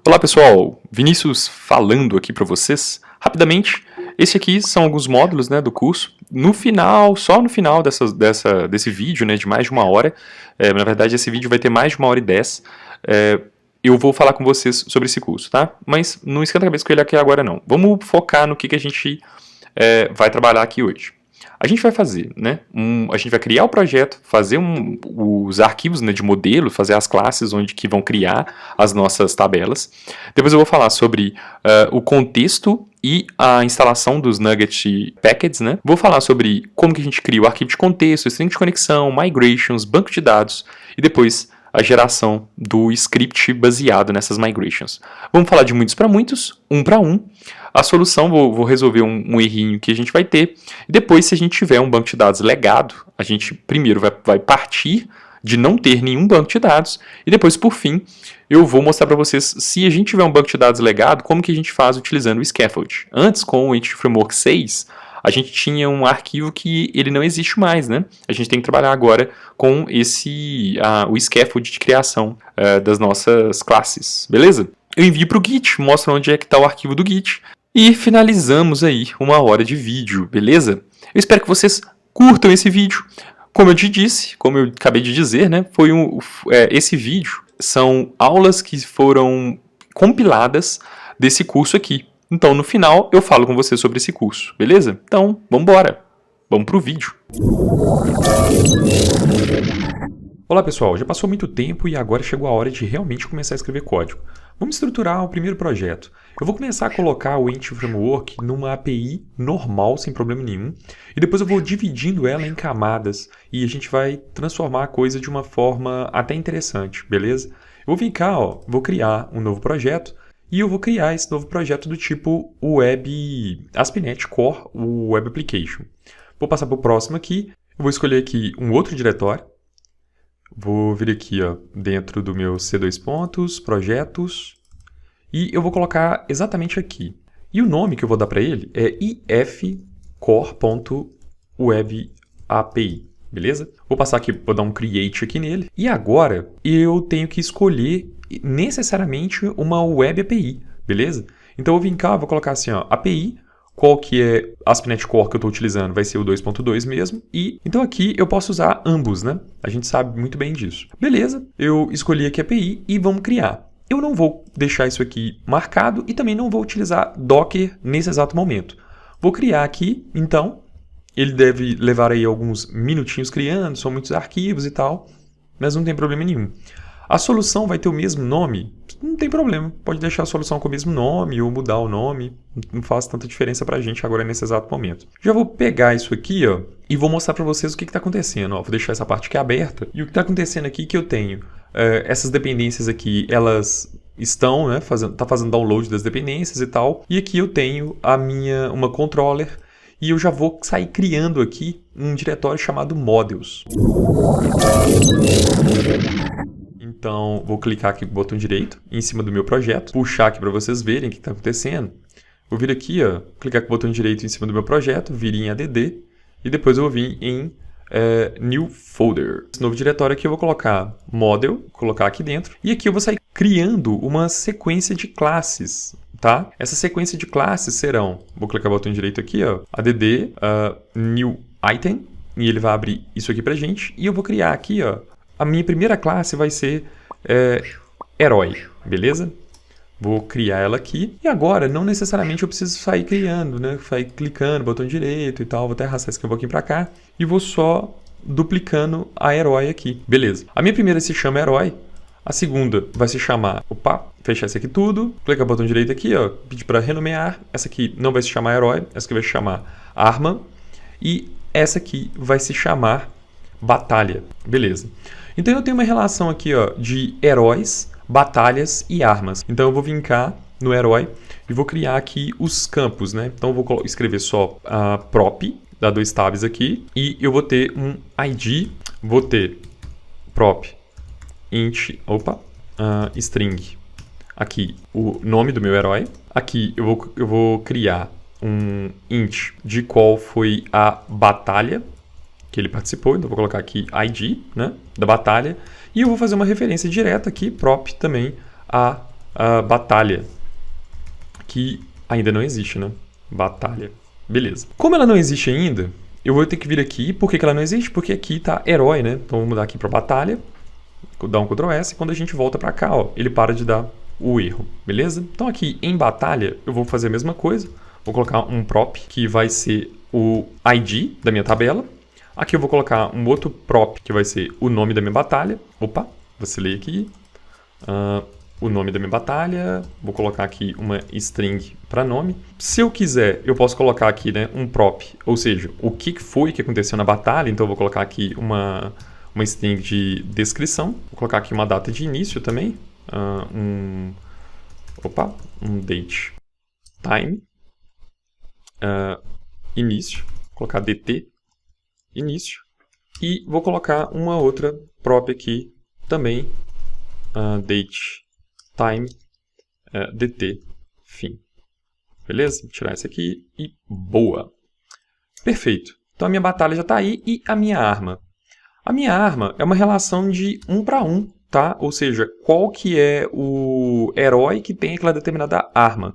Olá pessoal, Vinícius falando aqui para vocês. Rapidamente, esse aqui são alguns módulos, né, do curso. No final, só no final desse vídeo, né, de mais de 1 hora, na verdade esse vídeo vai ter mais de 1h10, eu vou falar com vocês sobre esse curso, tá? Mas não esquenta a cabeça com ele aqui agora não. Vamos focar no que a gente vai trabalhar aqui hoje. A gente vai fazer, né, a gente vai criar o projeto, fazer os arquivos, né, de modelo, fazer as classes que vão criar as nossas tabelas. Depois eu vou falar sobre o contexto e a instalação dos Nugget Packets, né. Vou falar sobre como que a gente cria o arquivo de contexto, string de conexão, migrations, banco de dados e depois a geração do script baseado nessas migrations. Vamos falar de muitos para muitos, um para um. A solução, vou resolver um errinho que a gente vai ter. E depois, se a gente tiver um banco de dados legado, a gente primeiro vai partir de não ter nenhum banco de dados. E depois, por fim, eu vou mostrar para vocês, se a gente tiver um banco de dados legado, como que a gente faz utilizando o Scaffold. Antes, com o Entity Framework 6, a gente tinha um arquivo que ele não existe mais, né? A gente tem que trabalhar agora com o Scaffold de criação das nossas classes, beleza? Eu envio para o Git, mostro onde é que está o arquivo do Git. E finalizamos aí 1 hora de vídeo, beleza? Eu espero que vocês curtam esse vídeo. Como eu te disse, como eu acabei de dizer, né? Esse vídeo são aulas que foram compiladas desse curso aqui. Então, no final, eu falo com vocês sobre esse curso, beleza? Então, vamos embora. Vamos pro vídeo. Olá, pessoal. Já passou muito tempo e agora chegou a hora de realmente começar a escrever código. Vamos estruturar o primeiro projeto. Eu vou começar a colocar o Entity Framework numa API normal, sem problema nenhum, e depois eu vou dividindo ela em camadas e a gente vai transformar a coisa de uma forma até interessante, beleza? Eu vou vir cá, vou criar um novo projeto e eu vou criar esse novo projeto do tipo ASP.NET Core, o Web Application. Vou passar para o próximo aqui, eu vou escolher aqui um outro diretório. Vou vir aqui dentro do meu C2 pontos, projetos, e eu vou colocar exatamente aqui. E o nome que eu vou dar para ele é ifcore.webapi, beleza? Vou passar aqui, vou dar um create aqui nele. E agora eu tenho que escolher necessariamente uma web API, beleza? Então eu vou vir cá, vou colocar assim, API. Qual que é ASP.NET Core que eu estou utilizando? Vai ser o 2.2 mesmo. E então aqui eu posso usar ambos, né? A gente sabe muito bem disso. Beleza, eu escolhi aqui a API e vamos criar. Eu não vou deixar isso aqui marcado e também não vou utilizar Docker nesse exato momento. Vou criar aqui, então. Ele deve levar aí alguns minutinhos criando, são muitos arquivos e tal, mas não tem problema nenhum. A solução vai ter o mesmo nome? Não tem problema, pode deixar a solução com o mesmo nome ou mudar o nome, não faz tanta diferença pra gente agora nesse exato momento. Já vou pegar isso aqui e vou mostrar pra vocês o que está acontecendo. Vou deixar essa parte aqui aberta e o que está acontecendo aqui é que eu tenho essas dependências aqui, elas estão, né, tá fazendo download das dependências e tal, e aqui eu tenho uma controller e eu já vou sair criando aqui um diretório chamado models. Então, vou clicar aqui com o botão direito em cima do meu projeto, puxar aqui para vocês verem o que está acontecendo. Vou vir aqui, clicar com o botão direito em cima do meu projeto, vir em add, e depois eu vou vir em New Folder. Esse novo diretório aqui eu vou colocar Model, colocar aqui dentro, e aqui eu vou sair criando uma sequência de classes, tá? Essa sequência de classes serão, vou clicar com o botão direito aqui, add, New Item, e ele vai abrir isso aqui pra gente, e eu vou criar aqui, a minha primeira classe vai ser herói, beleza? Vou criar ela aqui. E agora, não necessariamente eu preciso sair criando, né? Sair clicando, botão direito e tal. Vou até arrastar isso aqui um pouquinho para cá. E vou só duplicando a herói aqui. Beleza. A minha primeira se chama herói. A segunda vai se chamar... Opa, fechar isso aqui tudo. Clicar no botão direito aqui, pedir para renomear. Essa aqui não vai se chamar herói. Essa aqui vai se chamar arma. E essa aqui vai se chamar batalha. Beleza. Então eu tenho uma relação aqui de heróis, batalhas e armas. Então eu vou vir cá no herói e vou criar aqui os campos, né? Então eu vou escrever só a prop, dar 2 tabs aqui, e eu vou ter um ID, vou ter prop int, string, aqui o nome do meu herói. Aqui eu vou criar um int de qual foi a batalha que ele participou, então vou colocar aqui ID, né, da batalha, E eu vou fazer uma referência direta aqui, prop também, a batalha, que ainda não existe, né? Batalha. Beleza. Como ela não existe ainda, eu vou ter que vir aqui. Por que ela não existe? Porque aqui está herói, né? Então vou mudar aqui para batalha, dar um Ctrl S, e quando a gente volta para cá, ó, ele para de dar o erro, beleza? Então aqui em batalha eu vou fazer a mesma coisa. Vou colocar um prop que vai ser o ID da minha tabela. Aqui eu vou colocar um outro prop que vai ser o nome da minha batalha. Opa, vacilei aqui. O nome da minha batalha. Vou colocar aqui uma string para nome. Se eu quiser, eu posso colocar aqui, né, um prop, ou seja, o que foi que aconteceu na batalha. Então eu vou colocar aqui uma string de descrição. Vou colocar aqui uma data de início também. Um date time. Início. Vou colocar dt início. E vou colocar uma outra prop aqui também. Date time dt fim. Beleza? Vou tirar esse aqui e boa. Perfeito. Então a minha batalha já está aí e a minha arma. A minha arma é uma relação de 1 para 1, tá? Ou seja, qual que é o herói que tem aquela determinada arma.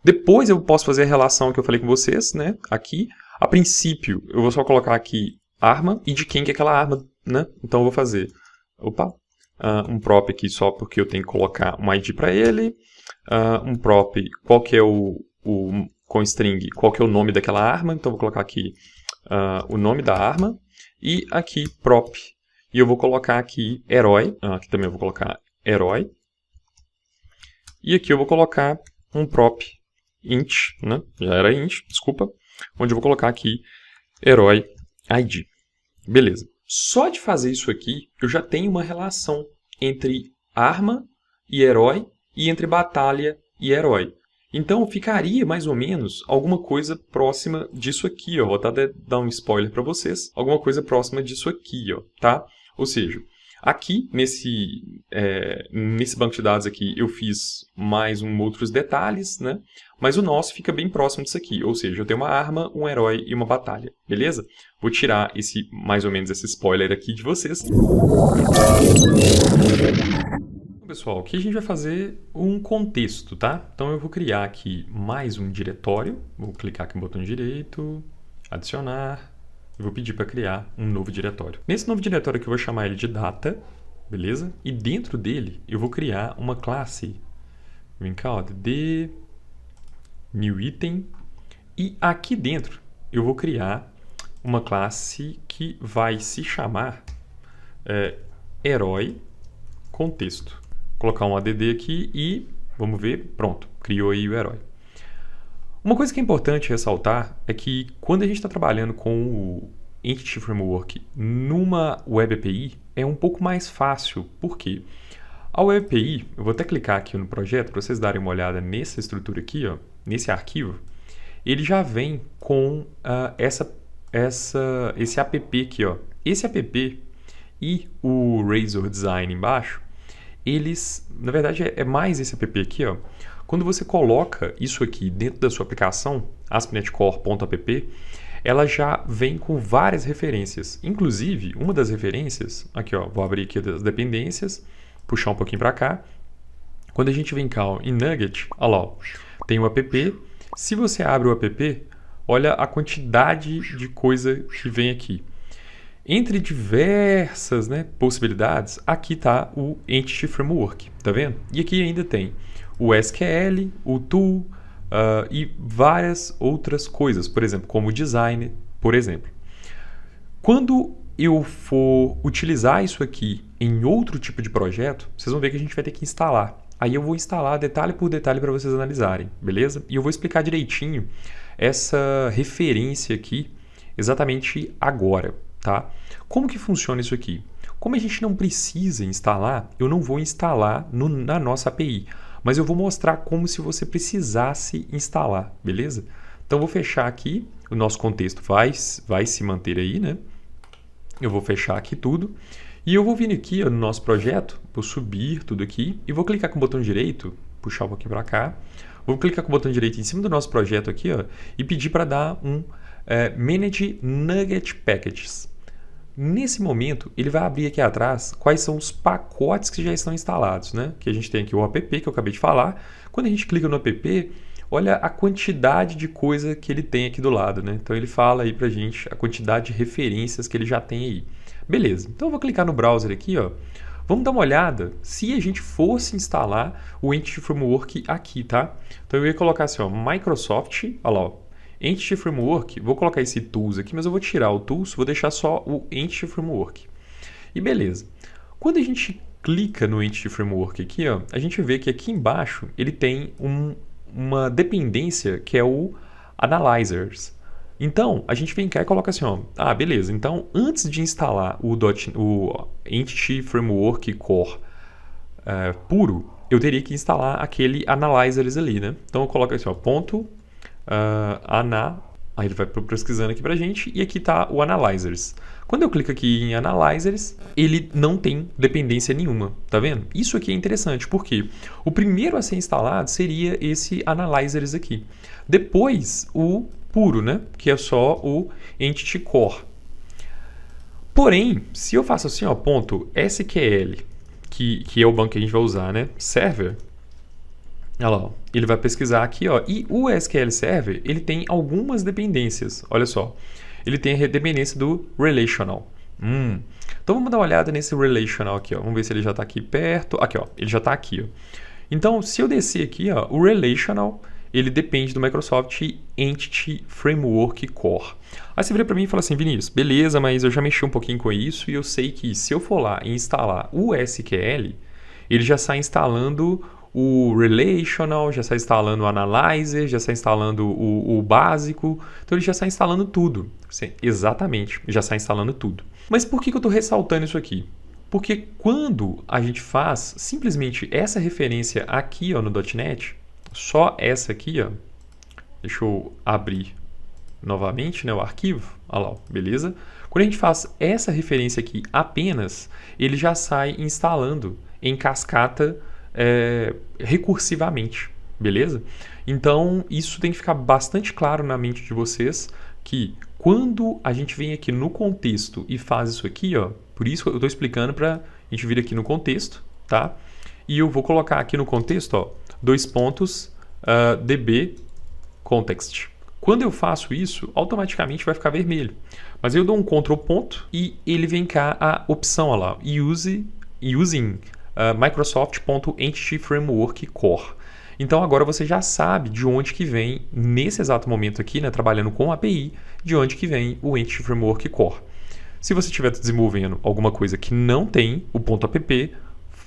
Depois eu posso fazer a relação que eu falei com vocês, né? Aqui. A princípio, eu vou só colocar aqui arma e de quem que é aquela arma, né? Então eu vou fazer, um prop aqui só porque eu tenho que colocar um ID para ele. Um prop, qual que é com string, qual que é o nome daquela arma. Então eu vou colocar aqui o nome da arma. E aqui prop. E eu vou colocar aqui herói. Aqui também eu vou colocar herói. E aqui eu vou colocar um prop int, né? Já era int, desculpa. Onde eu vou colocar aqui herói ID. Beleza. Só de fazer isso aqui, eu já tenho uma relação entre arma e herói e entre batalha e herói. Então, ficaria mais ou menos alguma coisa próxima disso aqui, ó. Vou até dar um spoiler para vocês. Alguma coisa próxima disso aqui, ó, tá? Ou seja, aqui nesse banco de dados aqui eu fiz mais outros detalhes, né? Mas o nosso fica bem próximo disso aqui. Ou seja, eu tenho uma arma, um herói e uma batalha, beleza? Vou tirar mais ou menos esse spoiler aqui de vocês. Pessoal, aqui a gente vai fazer um contexto, tá? Então eu vou criar aqui mais um diretório. Vou clicar aqui no botão direito, adicionar. E vou pedir para criar um novo diretório. Nesse novo diretório aqui eu vou chamar ele de data, beleza? E dentro dele eu vou criar uma classe. Vem cá, ó, d new item. E aqui dentro eu vou criar uma classe que vai se chamar herói contexto. Vou colocar um add aqui e vamos ver, pronto, criou aí o herói. Uma coisa que é importante ressaltar é que quando a gente está trabalhando com o Entity Framework numa Web API, é um pouco mais fácil. Por quê? A Web API, eu vou até clicar aqui no projeto para vocês darem uma olhada nessa estrutura aqui, ó, nesse arquivo. Ele já vem com esse app aqui, ó. Esse app e o Razor Design embaixo, eles, na verdade, é mais esse app aqui, ó. Quando você coloca isso aqui dentro da sua aplicação, aspnetcore.app, ela já vem com várias referências. Inclusive, uma das referências, aqui ó, vou abrir aqui as dependências, puxar um pouquinho para cá. Quando a gente vem cá ó, em Nugget, olha lá, ó, tem o app. Se você abre o app, olha a quantidade de coisa que vem aqui. Entre diversas, né, possibilidades, aqui está o Entity Framework, tá vendo? E aqui ainda tem o SQL, o tool e várias outras coisas, por exemplo, como o design, por exemplo. Quando eu for utilizar isso aqui em outro tipo de projeto, vocês vão ver que a gente vai ter que instalar. Aí eu vou instalar detalhe por detalhe para vocês analisarem, beleza? E eu vou explicar direitinho essa referência aqui exatamente agora, tá? Como que funciona isso aqui? Como a gente não precisa instalar, eu não vou instalar na nossa API, mas eu vou mostrar como se você precisasse instalar, beleza? Então, vou fechar aqui, o nosso contexto vai se manter aí, né? Eu vou fechar aqui tudo. E eu vou vir aqui ó, no nosso projeto, vou subir tudo aqui e vou clicar com o botão direito, puxar um pouquinho para cá. Vou clicar com o botão direito em cima do nosso projeto aqui ó, e pedir para dar um Manage Nugget Packages. Nesse momento, ele vai abrir aqui atrás quais são os pacotes que já estão instalados, né? Que a gente tem aqui o app que eu acabei de falar. Quando a gente clica no app, olha a quantidade de coisa que ele tem aqui do lado, né? Então ele fala aí pra gente a quantidade de referências que ele já tem aí. Beleza, então eu vou clicar no browser aqui, ó. Vamos dar uma olhada se a gente fosse instalar o Entity Framework aqui, tá? Então eu ia colocar assim, ó, Microsoft, olha lá, ó, Entity Framework, vou colocar esse Tools aqui, mas eu vou tirar o Tools, vou deixar só o Entity Framework. E beleza. Quando a gente clica no Entity Framework aqui, ó, a gente vê que aqui embaixo ele tem uma dependência que é o Analyzers. Então, a gente vem cá e coloca assim, ó, beleza, então antes de instalar o Entity Framework Core puro, eu teria que instalar aquele Analyzers ali, né? Então eu coloco assim, ó, ponto, aí ele vai pesquisando aqui pra gente, e aqui tá o Analyzers. Quando eu clico aqui em Analyzers, ele não tem dependência nenhuma, tá vendo? Isso aqui é interessante, porque o primeiro a ser instalado seria esse Analyzers aqui. Depois, o puro, né? Que é só o Entity Core. Porém, se eu faço assim, ó, ponto SQL, que é o banco que a gente vai usar, né? Server, olha lá, ó, ele vai pesquisar aqui, ó, e o SQL Server, ele tem algumas dependências, olha só. Ele tem a dependência do Relational. Então vamos dar uma olhada nesse Relational aqui, ó. Vamos ver se ele já está aqui perto. Aqui, ó, ele já está aqui, ó. Então, se eu descer aqui, ó, o Relational, ele depende do Microsoft Entity Framework Core. Aí você vira para mim e fala assim, Vinícius, beleza, mas eu já mexi um pouquinho com isso e eu sei que se eu for lá e instalar o SQL, ele já está instalando o Relational, já está instalando o Analyzer, já está instalando o básico, então ele já está instalando tudo. Sim, exatamente, já está instalando tudo. Mas por que eu estou ressaltando isso aqui? Porque quando a gente faz simplesmente essa referência aqui, ó, no .NET, só essa aqui, ó, deixa eu abrir novamente, né, o arquivo, olha lá, beleza? Quando a gente faz essa referência aqui apenas, ele já sai instalando em cascata recursivamente, beleza? Então, isso tem que ficar bastante claro na mente de vocês, que quando a gente vem aqui no contexto e faz isso aqui, ó, por isso que eu estou explicando para a gente vir aqui no contexto, tá? E eu vou colocar aqui no contexto, ó, db context. Quando eu faço isso, automaticamente vai ficar vermelho. Mas eu dou um Ctrl ponto e ele vem cá a opção, ó lá, using Microsoft.Entity Framework Core. Então agora você já sabe de onde que vem, nesse exato momento aqui, né, trabalhando com API, de onde que vem o Entity Framework Core. Se você estiver desenvolvendo alguma coisa que não tem o .app,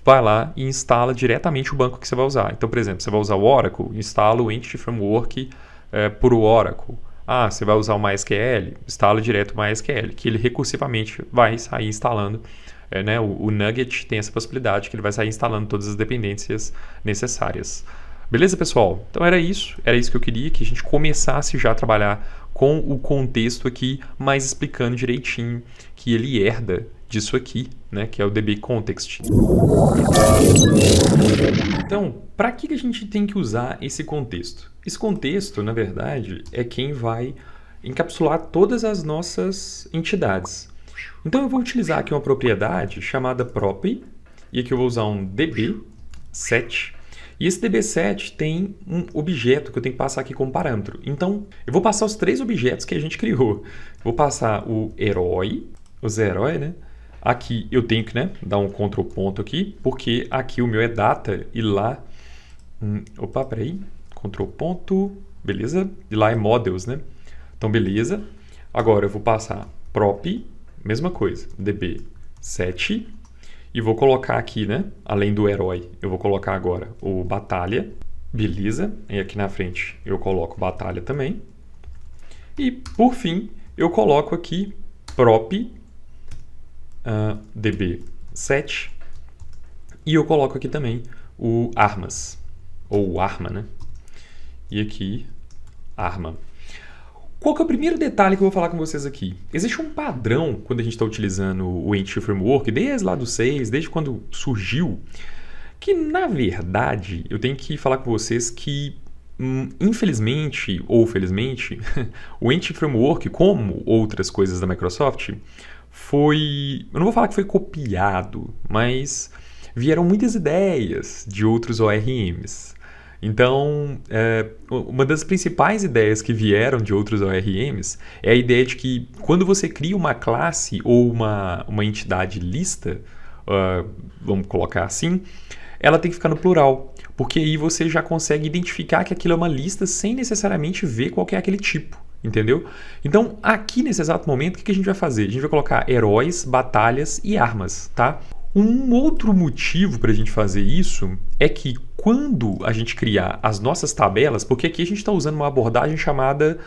vai lá e instala diretamente o banco que você vai usar. Então, por exemplo, você vai usar o Oracle, instala o Entity Framework por Oracle. Você vai usar o MySQL, instala direto o MySQL, que ele recursivamente vai sair instalando. Né, o Nugget tem essa possibilidade que ele vai sair instalando todas as dependências necessárias. Beleza, pessoal? Então era isso que eu queria, que a gente começasse já a trabalhar com o contexto aqui, mas explicando direitinho que ele herda disso aqui, né, que é o DB Context. Então, para que a gente tem que usar esse contexto? Esse contexto, na verdade, é quem vai encapsular todas as nossas entidades. Então eu vou utilizar aqui uma propriedade chamada prop, e aqui eu vou usar um db set, e esse db set tem um objeto que eu tenho que passar aqui como parâmetro. Então eu vou passar os 3 objetos que a gente criou. Vou passar o herói, os herói, né? Aqui eu tenho que, né, dar um Ctrl ponto aqui, porque aqui o meu é data e lá... Ctrl ponto, beleza? E lá é models, né? Então beleza. Agora eu vou passar prop, mesma coisa, db7, e vou colocar aqui, né, além do herói, eu vou colocar agora o batalha, beleza, e aqui na frente eu coloco batalha também, e por fim eu coloco aqui prop db7, e eu coloco aqui também o armas, ou arma, né, e aqui arma. Qual que é o primeiro detalhe que eu vou falar com vocês aqui? Existe um padrão quando a gente está utilizando o Entity Framework, desde lá do 6, desde quando surgiu, que na verdade eu tenho que falar com vocês que, infelizmente ou felizmente, o Entity Framework, como outras coisas da Microsoft, eu não vou falar que foi copiado, mas vieram muitas ideias de outros ORMs. Então, uma das principais ideias que vieram de outros ORMs é a ideia de que quando você cria uma classe ou uma entidade lista, vamos colocar assim, ela tem que ficar no plural, porque aí você já consegue identificar que aquilo é uma lista sem necessariamente ver qual que é aquele tipo. Entendeu? Então, aqui nesse exato momento, o que a gente vai fazer? A gente vai colocar heróis, batalhas e armas, tá? Um outro motivo para a gente fazer isso é que quando a gente criar as nossas tabelas, porque aqui a gente está usando uma abordagem chamada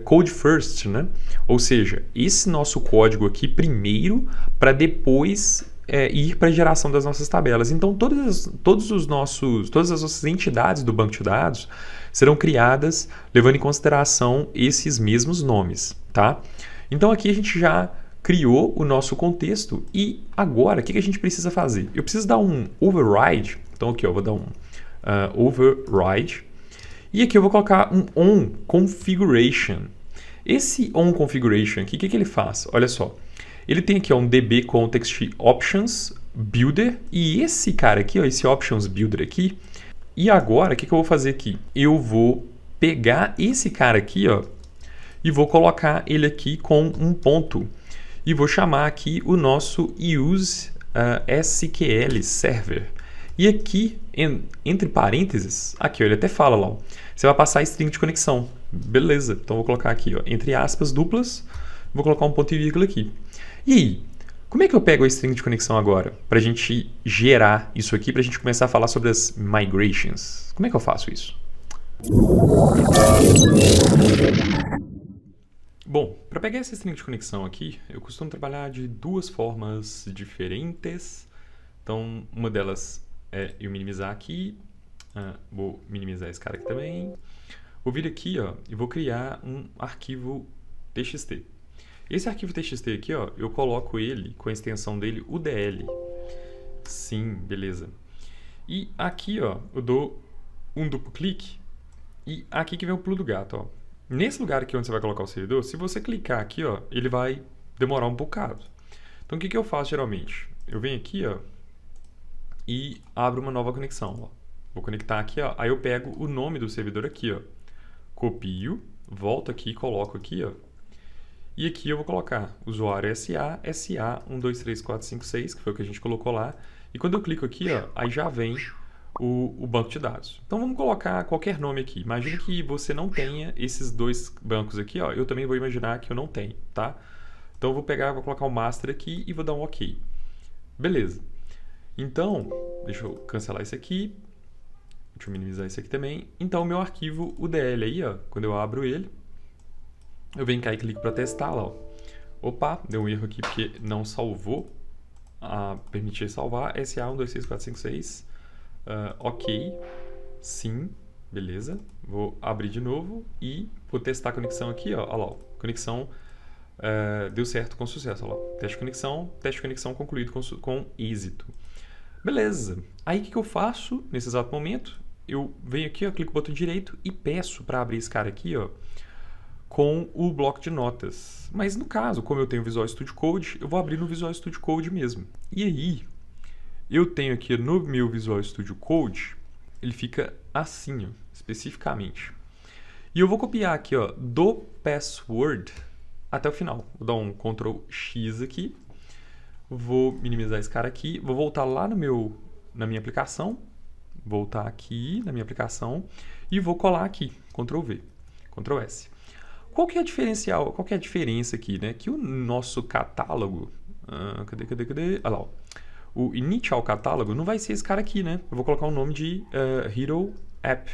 Code First, né? Ou seja, esse nosso código aqui primeiro para depois ir para a geração das nossas tabelas. Então, todas as nossas entidades do banco de dados serão criadas levando em consideração esses mesmos nomes, tá? Então, aqui a gente já criou o nosso contexto e agora, o que a gente precisa fazer? Eu preciso dar um override. Então, aqui eu vou dar um override e aqui eu vou colocar um onConfiguration. Esse onConfiguration aqui, o que ele faz? Olha só. Ele tem aqui um DB Context Options Builder e esse cara aqui, esse Options Builder aqui. E agora, o que eu vou fazer aqui? Eu vou pegar esse cara aqui e vou colocar ele aqui com um ponto. E vou chamar aqui o nosso use SQL Server. E aqui, entre parênteses, aqui ele até fala lá, você vai passar a string de conexão. Beleza, então vou colocar aqui, entre aspas duplas, vou colocar um ponto e vírgula aqui. E aí, como é que eu pego a string de conexão agora? Para a gente gerar isso aqui, para a gente começar a falar sobre as migrations. Como é que eu faço isso? Bom, para pegar essa string de conexão aqui, eu costumo trabalhar de duas formas diferentes. Então, uma delas é eu minimizar aqui. Vou minimizar esse cara aqui também. Vou vir aqui e vou criar um arquivo TXT. Esse arquivo TXT aqui, eu coloco ele com a extensão dele UDL. Sim, beleza. E aqui, eu dou um duplo clique e aqui que vem o pulo do gato, Nesse lugar aqui onde você vai colocar o servidor, se você clicar aqui, ele vai demorar um bocado. Então, o que eu faço geralmente? Eu venho aqui, e abro uma nova conexão, Vou conectar aqui, aí eu pego o nome do servidor aqui, Copio, volto aqui, coloco aqui, E aqui eu vou colocar usuário SA 123456, que foi o que a gente colocou lá. E quando eu clico aqui, aí já vem o banco de dados. Então vamos colocar qualquer nome aqui. Imagine que você não tenha esses dois bancos aqui, Eu também vou imaginar que eu não tenho, tá? Então eu vou pegar, vou colocar o master aqui e vou dar um OK. Beleza. Então, deixa eu cancelar isso aqui. Deixa eu minimizar isso aqui também. Então o meu arquivo UDL aí, quando eu abro ele, eu venho cá e clico para testar lá. Opa, deu um erro aqui porque não salvou. Permitir salvar. SA126456. Ok. Sim. Beleza. Vou abrir de novo e vou testar a conexão aqui. Olha lá. Conexão deu certo com sucesso. Olha lá. Teste de conexão concluído com êxito. Beleza. Aí o que eu faço nesse exato momento? Eu venho aqui, clico no botão direito e peço para abrir esse cara aqui, com o bloco de notas. Mas no caso, como eu tenho o Visual Studio Code, eu vou abrir no Visual Studio Code mesmo. E aí, eu tenho aqui no meu Visual Studio Code, ele fica assim, especificamente. E eu vou copiar aqui, do password até o final. Vou dar um Ctrl X aqui. Vou minimizar esse cara aqui. Vou voltar lá na minha aplicação. Voltar aqui na minha aplicação. E vou colar aqui. Ctrl V. Ctrl S. Qual que é a diferença aqui, né? Que o nosso catálogo... cadê? Olha lá, o initial catálogo não vai ser esse cara aqui, né? Eu vou colocar o nome de Hero App,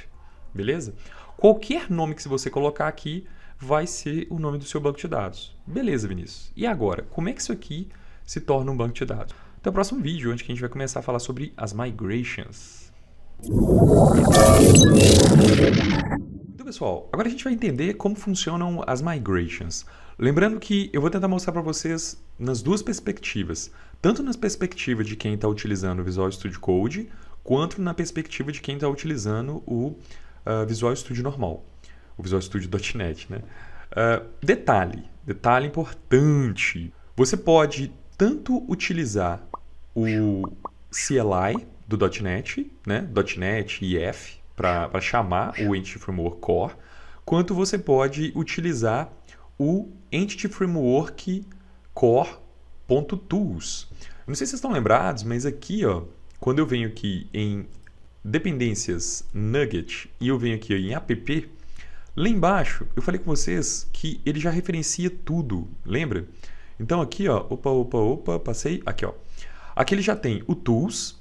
beleza? Qualquer nome que você colocar aqui vai ser o nome do seu banco de dados. Beleza, Vinícius. E agora, como é que isso aqui se torna um banco de dados? Até o próximo vídeo, onde a gente vai começar a falar sobre as migrations. Então, pessoal, agora a gente vai entender como funcionam as migrations. Lembrando que eu vou tentar mostrar para vocês nas duas perspectivas, tanto na perspectiva de quem está utilizando o Visual Studio Code, quanto na perspectiva de quem está utilizando o Visual Studio normal, o Visual Studio .NET, né? Detalhe importante, Você pode tanto utilizar o CLI do .NET, né? .NET IF, para chamar o Entity Framework Core, quanto você pode utilizar o Entity Framework Core.tools. Não sei se vocês estão lembrados, mas aqui, ó, quando eu venho aqui em dependências Nugget e eu venho aqui em app, lá embaixo eu falei com vocês que ele já referencia tudo, lembra? Então aqui, ó, passei, aqui, ó. Aqui ele já tem o Tools,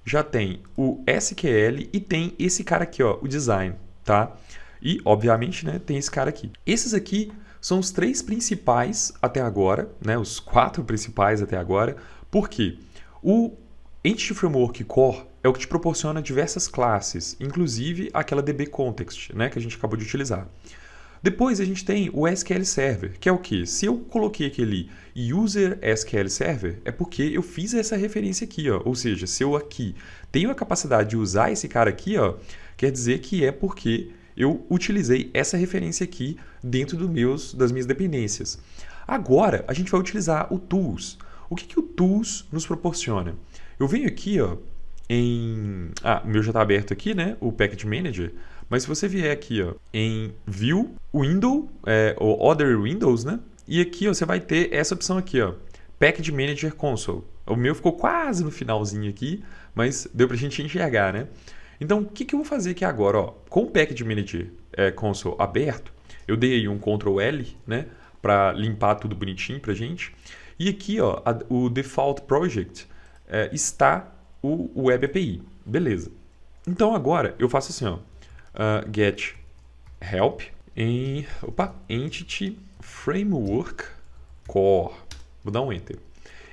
já tem o SQL e tem esse cara aqui, ó, o Design, tá? E, obviamente, né, tem esse cara aqui. Esses aqui são os 3 principais até agora, né, os 4 principais até agora. Por quê? O Entity Framework Core é o que te proporciona diversas classes, inclusive aquela DB Context, né, que a gente acabou de utilizar. Depois a gente tem o SQL Server, que é o quê? Se eu coloquei aquele User SQL Server, é porque eu fiz essa referência aqui, ó. Ou seja, se eu aqui tenho a capacidade de usar esse cara aqui, ó, quer dizer que é porque eu utilizei essa referência aqui dentro das minhas dependências. Agora, a gente vai utilizar o Tools. O que o Tools nos proporciona? Eu venho aqui, ó, o meu já está aberto aqui, né? O Package Manager. Mas se você vier aqui, ó, em View, Window, ou Other Windows, né? E aqui, ó, você vai ter essa opção aqui, ó, Package Manager Console. O meu ficou quase no finalzinho aqui, mas deu pra gente enxergar, né? Então, o que eu vou fazer aqui agora? Ó? Com o Package Manager Console aberto, eu dei aí um Ctrl L, né, para limpar tudo bonitinho pra gente. E aqui, ó, o Default Project está o Web API. Beleza. Então, agora eu faço assim, ó, get help em Entity Framework Core. Vou dar um Enter.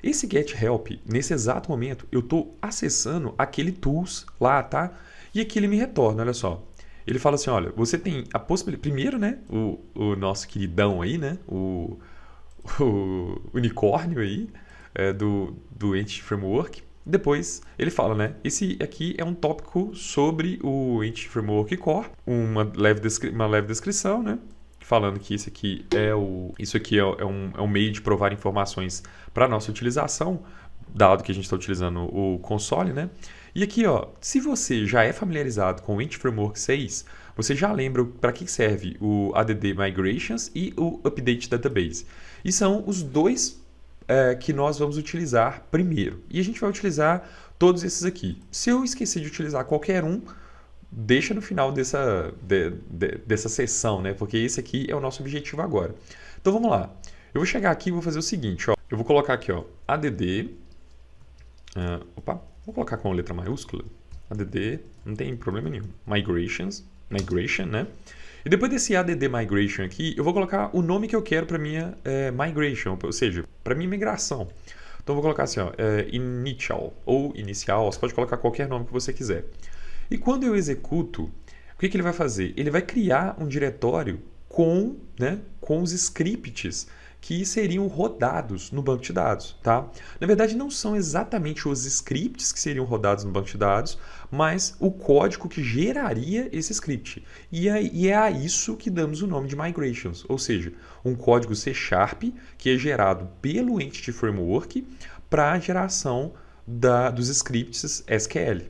Esse get help, nesse exato momento, eu estou acessando aquele tools lá, tá? E aqui ele me retorna, olha só. Ele fala assim, olha, você tem a possibilidade... Primeiro, né, o nosso queridão aí, né, o unicórnio aí do Entity Framework. Depois ele fala, né, esse aqui é um tópico sobre o Entity Framework Core, uma leve descrição, né, falando que isso aqui é um meio de provar informações para nossa utilização, dado que a gente está utilizando o console, né? E aqui, ó, se você já é familiarizado com o Entity Framework 6, você já lembra para que serve o ADD Migrations e o Update Database. E são os dois que nós vamos utilizar primeiro. E a gente vai utilizar todos esses aqui. Se eu esquecer de utilizar qualquer um, deixa no final dessa sessão, né? Porque esse aqui é o nosso objetivo agora. Então vamos lá. Eu vou chegar aqui e vou fazer o seguinte, ó. Eu vou colocar aqui, ó, ADD. Vou colocar com a letra maiúscula. ADD, não tem problema nenhum. Migration, né? E depois desse ADD Migration aqui, eu vou colocar o nome que eu quero para minha Migration, ou seja, para minha migração. Então eu vou colocar assim, ó, Initial ou Inicial, você pode colocar qualquer nome que você quiser. E quando eu executo, o que ele vai fazer? Ele vai criar um diretório com os scripts que seriam rodados no banco de dados, tá? Na verdade, não são exatamente os scripts que seriam rodados no banco de dados, mas o código que geraria esse script. E é a isso que damos o nome de migrations, ou seja, um código C# que é gerado pelo Entity Framework para a geração dos scripts SQL.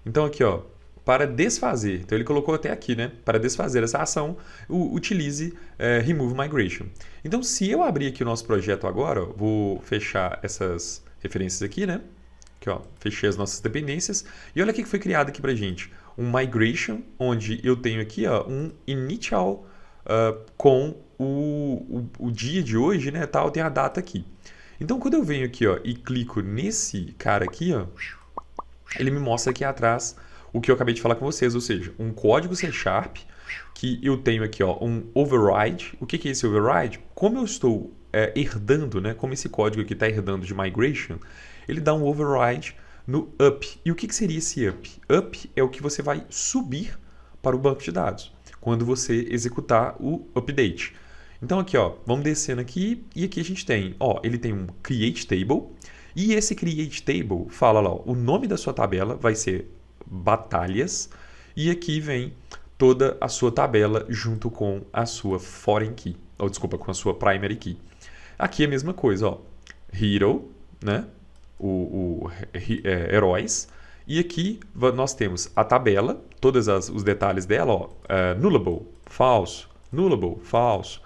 Então aqui, ó, para desfazer, então ele colocou até aqui, né? Para desfazer essa ação, utilize Remove Migration. Então, se eu abrir aqui o nosso projeto agora, ó, vou fechar essas referências aqui, né? Aqui, ó, fechei as nossas dependências. E olha o que foi criado aqui para gente. Um Migration, onde eu tenho aqui, ó, um Initial com o dia de hoje, né? Tal, tem a data aqui. Então, quando eu venho aqui, ó, e clico nesse cara aqui, ó, ele me mostra aqui atrás o que eu acabei de falar com vocês, ou seja, um código C# que eu tenho aqui, ó, um override. O que é esse override? Como eu estou herdando, né, como esse código aqui está herdando de migration, ele dá um override no up. E o que seria esse up? Up é o que você vai subir para o banco de dados quando você executar o update. Então aqui, ó, vamos descendo aqui e aqui a gente tem, ó, ele tem um create table e esse create table fala lá, ó, o nome da sua tabela vai ser batalhas e aqui vem toda a sua tabela junto com a sua foreign key, ou desculpa, com a sua primary key. Aqui é a mesma coisa, ó. hero, né? Heróis. E aqui nós temos a tabela, todos os detalhes dela, ó, nullable, falso, nullable, falso.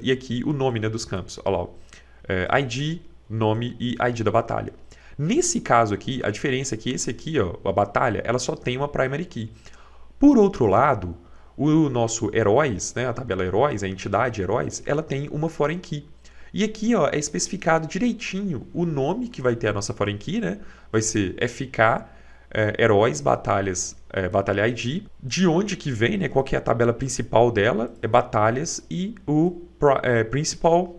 E aqui o nome, né, dos campos. Olha lá, ó, ID, nome e ID da batalha. Nesse caso aqui, a diferença é que esse aqui, ó, a batalha, ela só tem uma primary key. Por outro lado, o nosso heróis, né, a tabela heróis, a entidade heróis, ela tem uma foreign key. E aqui, ó, é especificado direitinho o nome que vai ter a nossa foreign key, né? Vai ser FK, heróis, batalhas, batalha ID. De onde que vem, né? Qual que é a tabela principal dela? É batalhas e o principal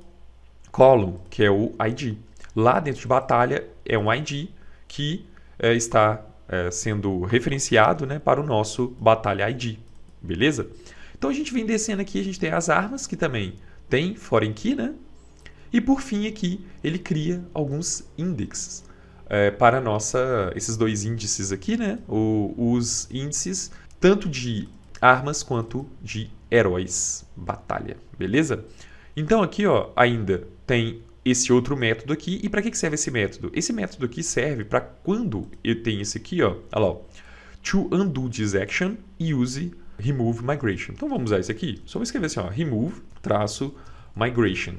column, que é o ID. Lá dentro de batalha é um ID que está sendo referenciado, né, para o nosso batalha ID. Beleza? Então a gente vem descendo aqui, a gente tem as armas, que também tem foreign key, né? E por fim aqui, ele cria alguns índices para esses dois índices aqui, né? Os índices tanto de armas quanto de heróis, batalha, beleza? Então aqui, ó, ainda tem esse outro método aqui. E para que serve esse método? Esse método aqui serve para quando eu tenho esse aqui, ó, olha lá, ó, to undo this action, use remove migration. Então vamos usar esse aqui. Só vou escrever assim, ó, remove traço migration.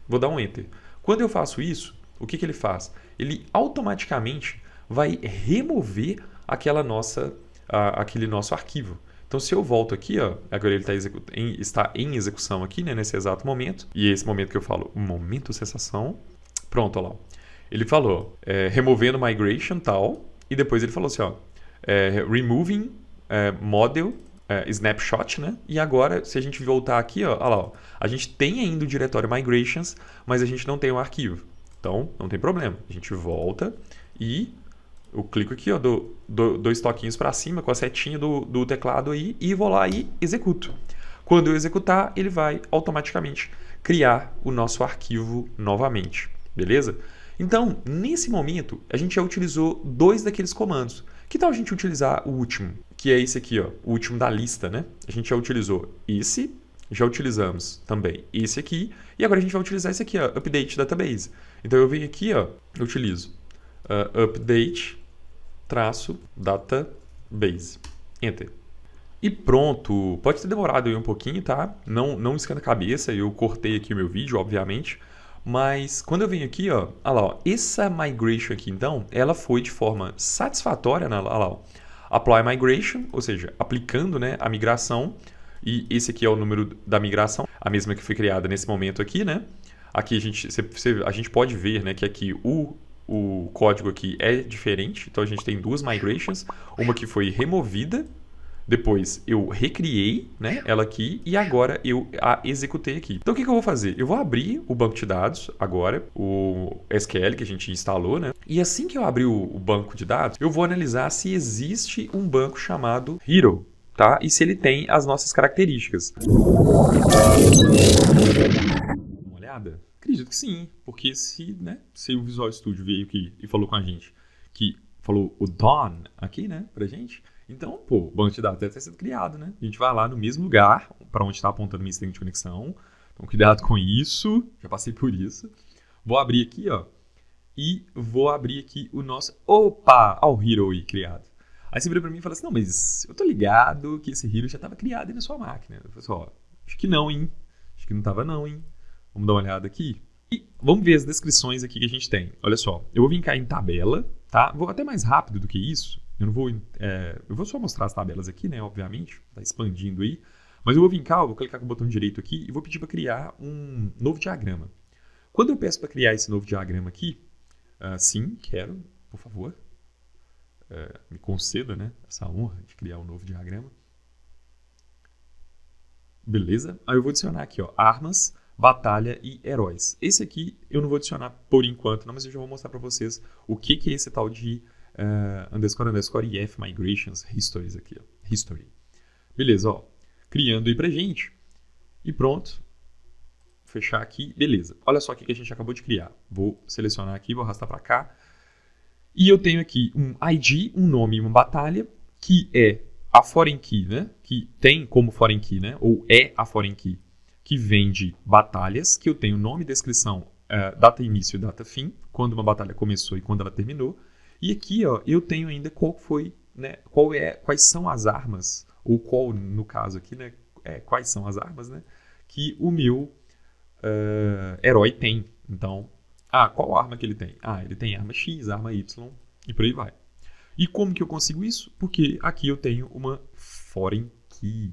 Vou dar um enter. Quando eu faço isso, o que ele faz? Ele automaticamente vai remover aquele nosso arquivo. Então, se eu volto aqui, ó, agora ele está em execução aqui, né, nesse exato momento, e esse momento que eu falo, momento cessação, pronto, olha lá. Ele falou, removendo migration tal, e depois ele falou assim, ó, removing model snapshot, né? E agora, se a gente voltar aqui, ó, olha lá, ó, a gente tem ainda o diretório migrations, mas a gente não tem o arquivo. Então, não tem problema. A gente volta e eu clico aqui, ó, dou dois toquinhos para cima com a setinha do teclado aí e vou lá e executo. Quando eu executar, ele vai automaticamente criar o nosso arquivo novamente, beleza? Então, nesse momento, a gente já utilizou dois daqueles comandos. Que tal a gente utilizar o último, que é esse aqui, ó, o último da lista, né? A gente já utilizou esse, já utilizamos também esse aqui, e agora a gente vai utilizar esse aqui, ó, update database. Então eu venho aqui, ó, eu utilizo update traço database. Enter. E pronto. Pode ter demorado aí um pouquinho, tá? Não esquenta a cabeça, eu cortei aqui o meu vídeo, obviamente. Mas quando eu venho aqui, ó, olha lá, ó, essa migration aqui, então, ela foi de forma satisfatória, né? Olha lá, ó, apply migration, ou seja, aplicando, né, a migração. E esse aqui é o número da migração, a mesma que foi criada nesse momento aqui, né? Aqui a gente pode ver, né, que aqui o código aqui é diferente. Então a gente tem duas migrations, uma que foi removida, depois eu recriei, né, ela aqui e agora eu a executei aqui. Então o que eu vou fazer? Eu vou abrir o banco de dados agora, o SQL que a gente instalou, né? E assim que eu abrir o banco de dados, eu vou analisar se existe um banco chamado Hero, tá? E se ele tem as nossas características. Dá uma olhada? Acredito que sim, porque se o Visual Studio veio aqui e falou com a gente, que falou o Dawn aqui, né, pra gente, então, pô, o banco de dados deve ter sido criado, né? A gente vai lá no mesmo lugar para onde está apontando minha string de conexão. Então, cuidado com isso, já passei por isso. Vou abrir aqui, ó, e vou abrir aqui o nosso... Opa! Olha o Hero aí criado. Aí você vira pra mim e fala assim, não, mas eu tô ligado que esse Hero já estava criado aí na sua máquina. Eu falei assim, ó, acho que não, hein? Acho que não estava não, hein? Vamos dar uma olhada aqui. E vamos ver as descrições aqui que a gente tem. Olha só, eu vou vir cá em tabela, tá? Vou até mais rápido do que isso. Eu não vou, eu vou só mostrar as tabelas aqui, né? Obviamente, tá expandindo aí. Mas eu vou vir cá, eu vou clicar com o botão direito aqui e vou pedir para criar um novo diagrama. Quando eu peço para criar esse novo diagrama aqui, sim, quero, por favor, me conceda, né, essa honra de criar um novo diagrama. Beleza? Aí eu vou adicionar aqui, ó, armas, batalha e heróis. Esse aqui eu não vou adicionar por enquanto, não, mas eu já vou mostrar para vocês o que é esse tal de _ EF Migrations Histories aqui, ó. History. Beleza, ó. Criando aí pra gente. E pronto. Fechar aqui. Beleza. Olha só o que a gente acabou de criar. Vou selecionar aqui, vou arrastar pra cá. E eu tenho aqui um ID, um nome e uma batalha, que é a foreign key, né? Que tem como foreign key, né? Ou é a foreign key que vem de batalhas, que eu tenho nome, descrição, data início e data fim, quando uma batalha começou e quando ela terminou. E aqui, ó, eu tenho ainda qual foi, né, quais são as armas, ou qual, no caso aqui, né, quais são as armas, né, que o meu herói tem. Então, qual arma que ele tem? Ele tem arma X, arma Y e por aí vai. E como que eu consigo isso? Porque aqui eu tenho uma foreign key,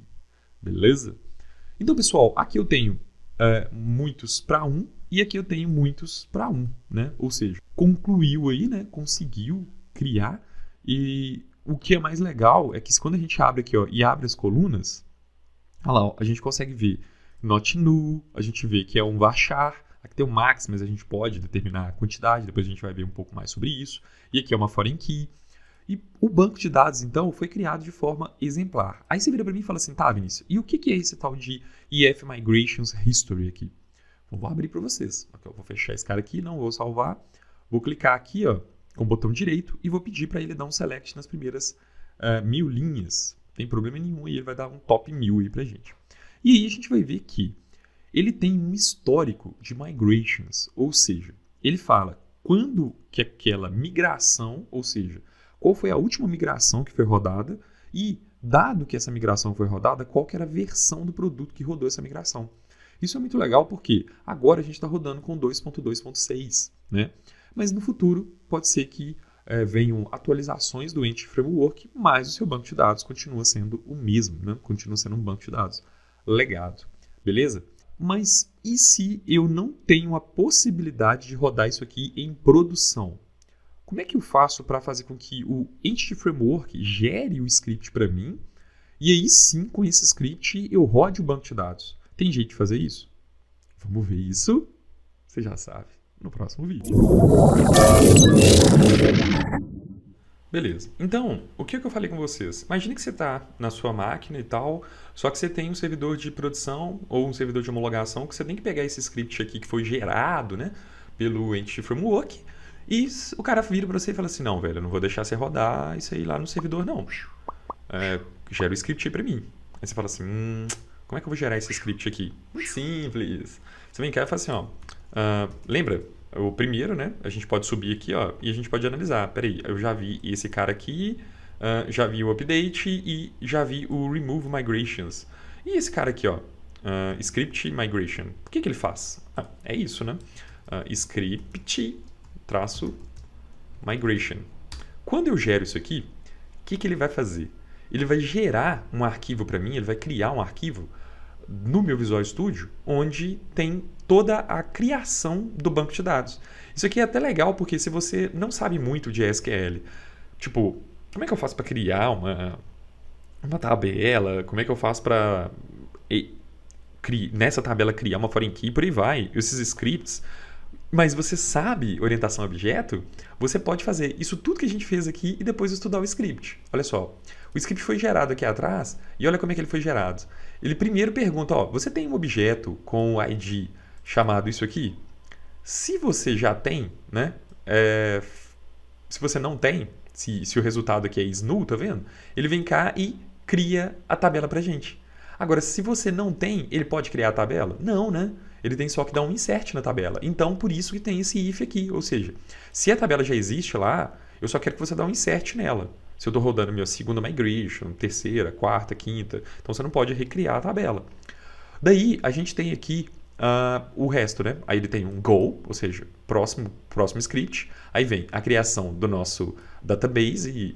beleza? Então, pessoal, aqui eu tenho muitos para 1 e aqui eu tenho muitos para 1, né? Ou seja, concluiu aí, né? Conseguiu criar. E o que é mais legal é que quando a gente abre aqui, ó, e abre as colunas, olha lá, ó, a gente consegue ver not null, a gente vê que é um varchar, aqui tem um max, mas a gente pode determinar a quantidade, depois a gente vai ver um pouco mais sobre isso. E aqui é uma foreign key. E o banco de dados, então, foi criado de forma exemplar. Aí você vira para mim e fala assim, tá, Vinícius, e o que é esse tal de EF Migrations History aqui? Eu vou abrir para vocês. Eu vou fechar esse cara aqui, não vou salvar. Vou clicar aqui, ó, com o botão direito e vou pedir para ele dar um select nas primeiras 1000 linhas. Não tem problema nenhum e ele vai dar um top 1000 aí para gente. E aí a gente vai ver que ele tem um histórico de migrations, ou seja, ele fala quando que aquela migração, ou seja, qual foi a última migração que foi rodada e, dado que essa migração foi rodada, qual que era a versão do produto que rodou essa migração. Isso é muito legal porque agora a gente está rodando com 2.2.6, né? Mas no futuro pode ser que venham atualizações do Entity Framework, mas o seu banco de dados continua sendo o mesmo, né? Continua sendo um banco de dados legado, beleza? Mas e se eu não tenho a possibilidade de rodar isso aqui em produção? Como é que eu faço para fazer com que o Entity Framework gere o script para mim e aí sim, com esse script, eu rode o banco de dados? Tem jeito de fazer isso? Vamos ver isso, você já sabe, no próximo vídeo. Beleza, então, o que eu falei com vocês? Imagine que você está na sua máquina e tal, só que você tem um servidor de produção ou um servidor de homologação que você tem que pegar esse script aqui que foi gerado, né, pelo Entity Framework. E o cara vira para você e fala assim, não, velho, eu não vou deixar você rodar isso aí lá no servidor, não. Gera o script aí para mim. Aí você fala assim, como é que eu vou gerar esse script aqui? Muito simples. Você vem cá e fala assim, ó, lembra, o primeiro, né, a gente pode subir aqui, ó, e a gente pode analisar. Peraí, eu já vi esse cara aqui, já vi o update e já vi o remove migrations. E esse cara aqui, ó, script migration, o que ele faz? É isso, né? Script traço migration. Quando eu gero isso aqui, o que ele vai fazer? Ele vai gerar um arquivo para mim, ele vai criar um arquivo no meu Visual Studio, onde tem toda a criação do banco de dados. Isso aqui é até legal, porque se você não sabe muito de SQL, tipo, como é que eu faço para criar uma tabela? Como é que eu faço para nessa tabela criar uma foreign key? Por aí vai. Esses scripts. Mas você sabe orientação a objeto, você pode fazer isso tudo que a gente fez aqui e depois estudar o script. Olha só, o script foi gerado aqui atrás e olha como é que ele foi gerado. Ele primeiro pergunta, ó, você tem um objeto com o ID chamado isso aqui? Se você já tem, né? Se você não tem, se o resultado aqui é is null, tá vendo? Ele vem cá e cria a tabela pra gente. Agora, se você não tem, ele pode criar a tabela? Não, né? Ele tem só que dar um insert na tabela. Então, por isso que tem esse if aqui. Ou seja, se a tabela já existe lá, eu só quero que você dê um insert nela. Se eu estou rodando minha segunda migration, terceira, quarta, quinta, então você não pode recriar a tabela. Daí, a gente tem aqui o resto, né? Aí ele tem um goal, ou seja, próximo script. Aí vem a criação do nosso database,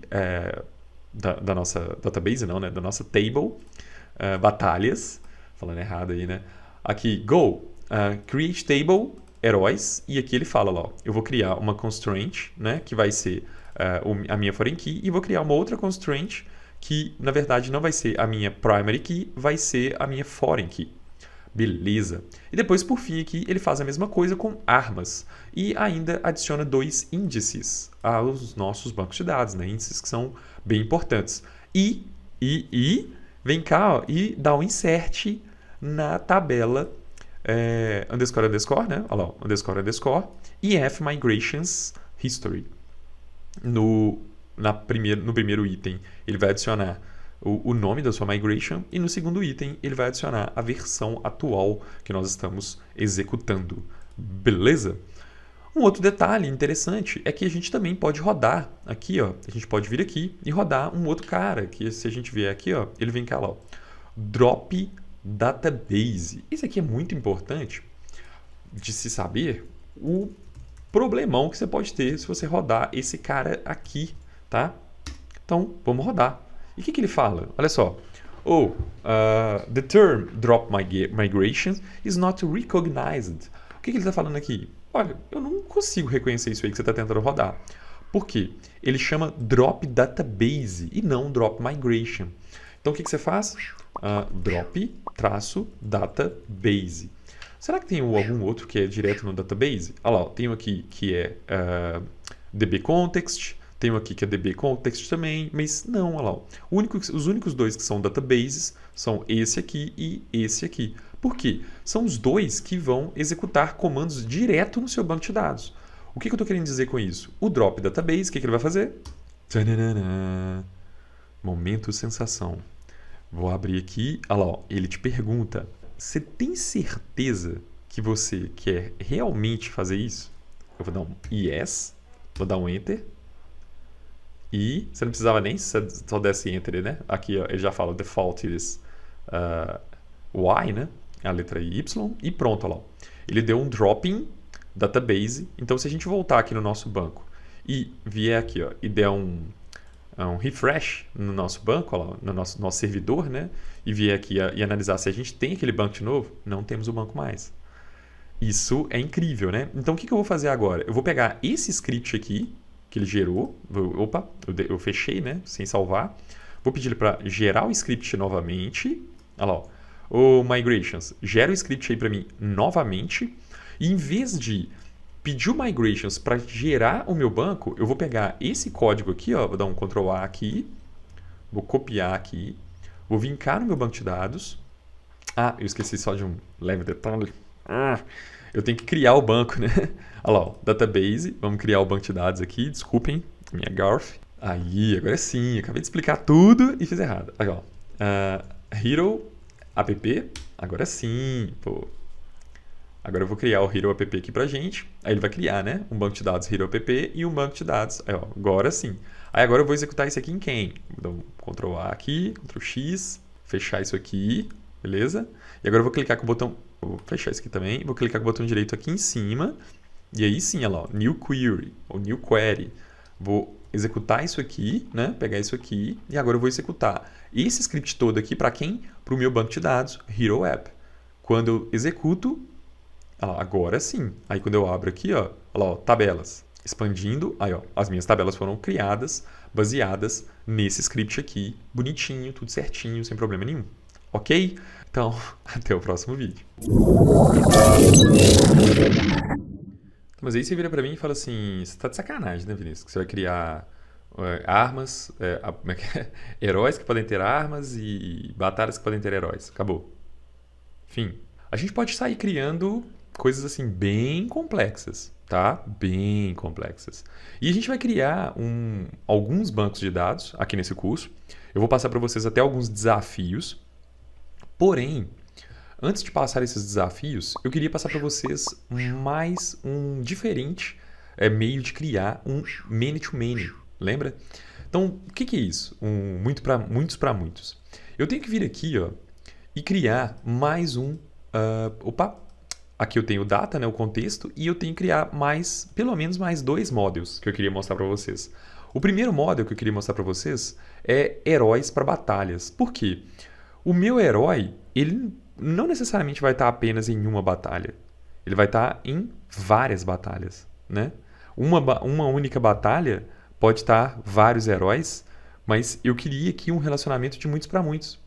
da nossa database não, né? Da nossa table, batalhas, falando errado aí, né? Aqui, go, create table, heróis, e aqui ele fala lá, ó, eu vou criar uma constraint, né, que vai ser a minha foreign key, e vou criar uma outra constraint que, na verdade, não vai ser a minha primary key, vai ser a minha foreign key. Beleza. E depois, por fim, aqui, ele faz a mesma coisa com armas, e ainda adiciona 2 índices aos nossos bancos de dados, né, índices que são bem importantes. E vem cá, ó, e dá um insert na tabela underscore, né? Olha lá, underscore, EF Migrations History. No primeiro item, ele vai adicionar o nome da sua migration, e no segundo item ele vai adicionar a versão atual que nós estamos executando. Beleza? Um outro detalhe interessante é que a gente também pode rodar aqui, ó, a gente pode vir aqui e rodar um outro cara, que se a gente vier aqui, ó, ele vem cá lá, ó, drop database. Isso aqui é muito importante de se saber o problemão que você pode ter se você rodar esse cara aqui, tá? Então, vamos rodar. E o que ele fala? Olha só. The term drop migration is not recognized. O que ele está falando aqui? Olha, eu não consigo reconhecer isso aí que você está tentando rodar. Por quê? Ele chama drop database e não drop migration. Então, o que você faz? Drop database. Será que tem algum outro que é direto no database? Olha lá, tem um aqui que é DB Context, tem um aqui que é DB Context também, mas não, olha lá. Os únicos dois que são databases são esse aqui e esse aqui. Por quê? São os dois que vão executar comandos direto no seu banco de dados. O que eu estou querendo dizer com isso? O drop database, o que ele vai fazer? Tchananana. Momento sensação. Vou abrir aqui, olha lá, ele te pergunta, você tem certeza que você quer realmente fazer isso? Eu vou dar um yes, vou dar um enter. E você não precisava nem só desse enter, né? Aqui ó, ele já fala default is y, né? A letra Y e pronto, olha lá. Ele deu um dropping database. Então, se a gente voltar aqui no nosso banco e vier aqui ó, e der um refresh no nosso banco, ó lá, no nosso servidor, né? E vier aqui e analisar se a gente tem aquele banco de novo, não temos o banco mais. Isso é incrível, né? Então, o que eu vou fazer agora? Eu vou pegar esse script aqui, que ele gerou. Opa, eu fechei, né? Sem salvar. Vou pedir ele para gerar o script novamente. Olha lá, ó. O migrations, gera o script aí para mim novamente. E em vez de pedir o migrations para gerar o meu banco, eu vou pegar esse código aqui, ó, vou dar um Ctrl A aqui, vou copiar aqui, vou vincar no meu banco de dados. Eu esqueci só de um leve detalhe. Eu tenho que criar o banco, né? Olha lá, ó, database, vamos criar o banco de dados aqui, desculpem, minha garf. Aí, agora sim, acabei de explicar tudo e fiz errado. Aí, ó, Hero app, agora sim, pô. Agora eu vou criar o Hero app aqui pra gente. Aí ele vai criar, né? Um banco de dados Hero app e um banco de dados. Aí, ó, agora sim. Aí agora eu vou executar isso aqui em quem? Vou dar um Ctrl A aqui, Ctrl X, fechar isso aqui, beleza? E agora eu vou clicar com o botão... Vou fechar isso aqui também. Vou clicar com o botão direito aqui em cima. E aí sim, olha lá, ó, New Query, ou New Query. Vou executar isso aqui, né? Pegar isso aqui. E agora eu vou executar esse script todo aqui para quem? Para o meu banco de dados, Hero App. Quando eu executo... agora sim. Aí quando eu abro aqui, ó, olha lá, ó, tabelas. Expandindo, aí ó, as minhas tabelas foram criadas, baseadas nesse script aqui, bonitinho, tudo certinho, sem problema nenhum. Ok? Então, até o próximo vídeo. Mas aí você vira pra mim e fala assim, você tá de sacanagem, né, Vinícius? Que você vai criar armas, heróis que podem ter armas e batalhas que podem ter heróis. Acabou. Fim. A gente pode sair criando coisas assim bem complexas, tá? Bem complexas. E a gente vai criar alguns bancos de dados aqui nesse curso. Eu vou passar para vocês até alguns desafios. Porém, antes de passar esses desafios, eu queria passar para vocês mais um diferente meio de criar um many-to-many. Lembra? Então, o que é isso? Muitos para muitos. Eu tenho que vir aqui, ó, e criar mais um... aqui eu tenho o data, né, o contexto, e eu tenho que criar pelo menos mais 2 modules que eu queria mostrar para vocês. O primeiro module que eu queria mostrar para vocês é heróis para batalhas. Por quê? O meu herói, ele não necessariamente vai estar apenas em uma batalha. Ele vai estar em várias batalhas, né? Uma única batalha pode estar vários heróis, mas eu queria aqui um relacionamento de muitos para muitos.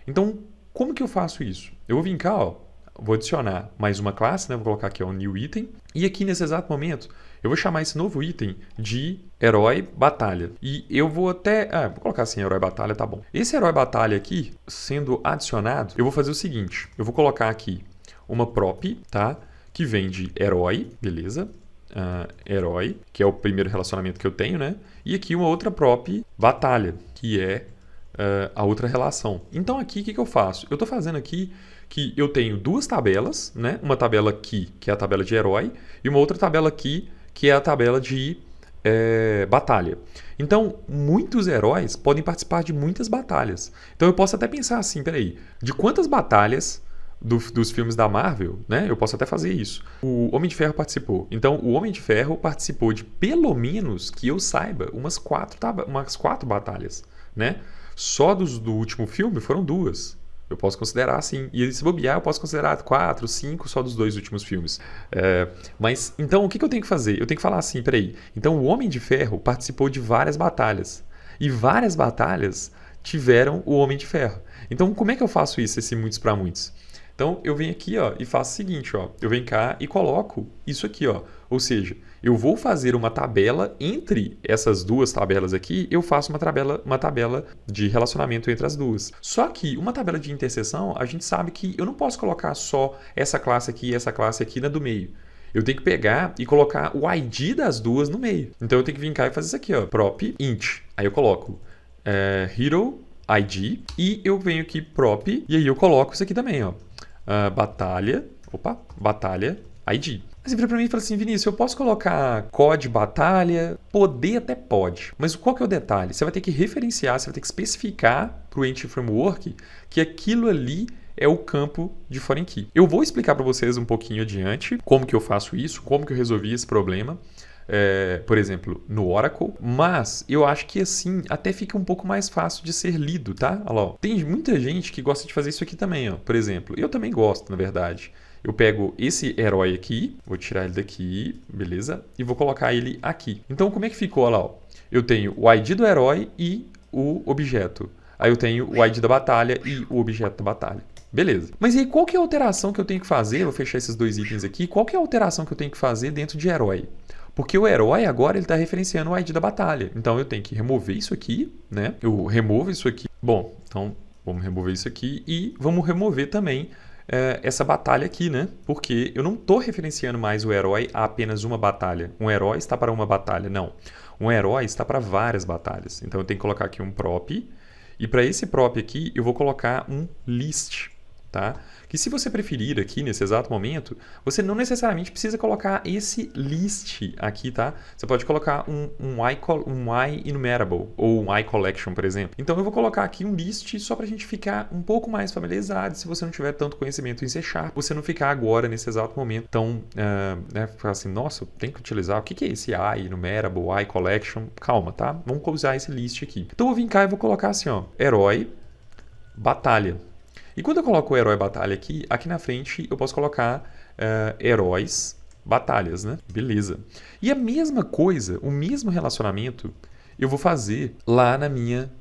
Então, como que eu faço isso? Eu vou vir cá, ó, vou adicionar mais uma classe, né? Vou colocar aqui um new item. E aqui nesse exato momento, eu vou chamar esse novo item de herói batalha. E eu vou até... vou colocar assim, herói batalha, tá bom. Esse herói batalha aqui, sendo adicionado, eu vou fazer o seguinte. Eu vou colocar aqui uma prop, tá? Que vem de herói, beleza? Herói, que é o primeiro relacionamento que eu tenho, né? E aqui uma outra prop batalha, que é a outra relação. Então aqui, o que eu faço? Eu estou fazendo aqui que eu tenho duas tabelas, né? Uma tabela aqui, que é a tabela de herói, e uma outra tabela aqui, que é a tabela de batalha. Então, muitos heróis podem participar de muitas batalhas. Então eu posso até pensar assim, peraí, de quantas batalhas dos filmes da Marvel, né? Eu posso até fazer isso. O Homem de Ferro participou. Então, o Homem de Ferro participou de, pelo menos, que eu saiba, umas quatro batalhas, né? Só do último filme foram duas. Eu posso considerar assim. E se bobear, eu posso considerar 4, 5 só dos 2 últimos filmes. Mas, então, o que eu tenho que fazer? Eu tenho que falar assim, peraí. Então, o Homem de Ferro participou de várias batalhas. E várias batalhas tiveram o Homem de Ferro. Então, como é que eu faço isso, esse muitos para muitos? Então, eu venho aqui, ó, e faço o seguinte, ó. Eu venho cá e coloco isso aqui, ó. Ou seja, eu vou fazer uma tabela entre essas duas tabelas aqui, eu faço uma tabela de relacionamento entre as duas. Só que uma tabela de interseção, a gente sabe que eu não posso colocar só essa classe aqui e essa classe aqui na do meio. Eu tenho que pegar e colocar o ID das duas no meio. Então, eu tenho que vir cá e fazer isso aqui, ó. Prop int. Aí eu coloco hero ID e eu venho aqui prop e aí eu coloco isso aqui também, ó. Batalha ID. Mas você vira pra mim e fala assim, Vinícius, eu posso colocar COD batalha? Poder até pode. Mas qual que é o detalhe? Você vai ter que referenciar, você vai ter que especificar para o Entity Framework que aquilo ali é o campo de foreign key. Eu vou explicar para vocês um pouquinho adiante como que eu faço isso, como que eu resolvi esse problema. Por exemplo, no Oracle, mas eu acho que assim até fica um pouco mais fácil de ser lido, tá? Olha lá, ó. Tem muita gente que gosta de fazer isso aqui também, ó. Por exemplo, eu também gosto, na verdade. Eu pego esse herói aqui, vou tirar ele daqui, beleza? E vou colocar ele aqui. Então, como é que ficou? Olha lá, ó. Eu tenho o ID do herói e o objeto. Aí eu tenho o ID da batalha e o objeto da batalha. Beleza. Mas e aí, qual que é a alteração que eu tenho que fazer? Eu vou fechar esses dois itens aqui. Qual que é a alteração que eu tenho que fazer dentro de herói? Porque o herói agora ele está referenciando o ID da batalha. Então eu tenho que remover isso aqui, né? Eu removo isso aqui. Bom, então vamos remover isso aqui e vamos remover também essa batalha aqui, né? Porque eu não estou referenciando mais o herói a apenas uma batalha. Um herói está para uma batalha. Não. Um herói está para várias batalhas. Então eu tenho que colocar aqui um prop. E para esse prop aqui eu vou colocar um list. Tá? Que se você preferir aqui nesse exato momento, você não necessariamente precisa colocar esse list aqui, tá? Você pode colocar um I enumerable ou um I collection, por exemplo. Então eu vou colocar aqui um list só para a gente ficar um pouco mais familiarizado. Se você não tiver tanto conhecimento em C#, você não ficar agora nesse exato momento. Então, ficar assim, nossa, eu tenho que utilizar o que é esse I enumerable, I collection? Calma, tá? Vamos usar esse list aqui. Então eu vou vir cá e vou colocar assim, ó, herói, batalha. E quando eu coloco o herói batalha aqui na frente eu posso colocar heróis batalhas, né? Beleza. E a mesma coisa, o mesmo relacionamento, eu vou fazer lá na minha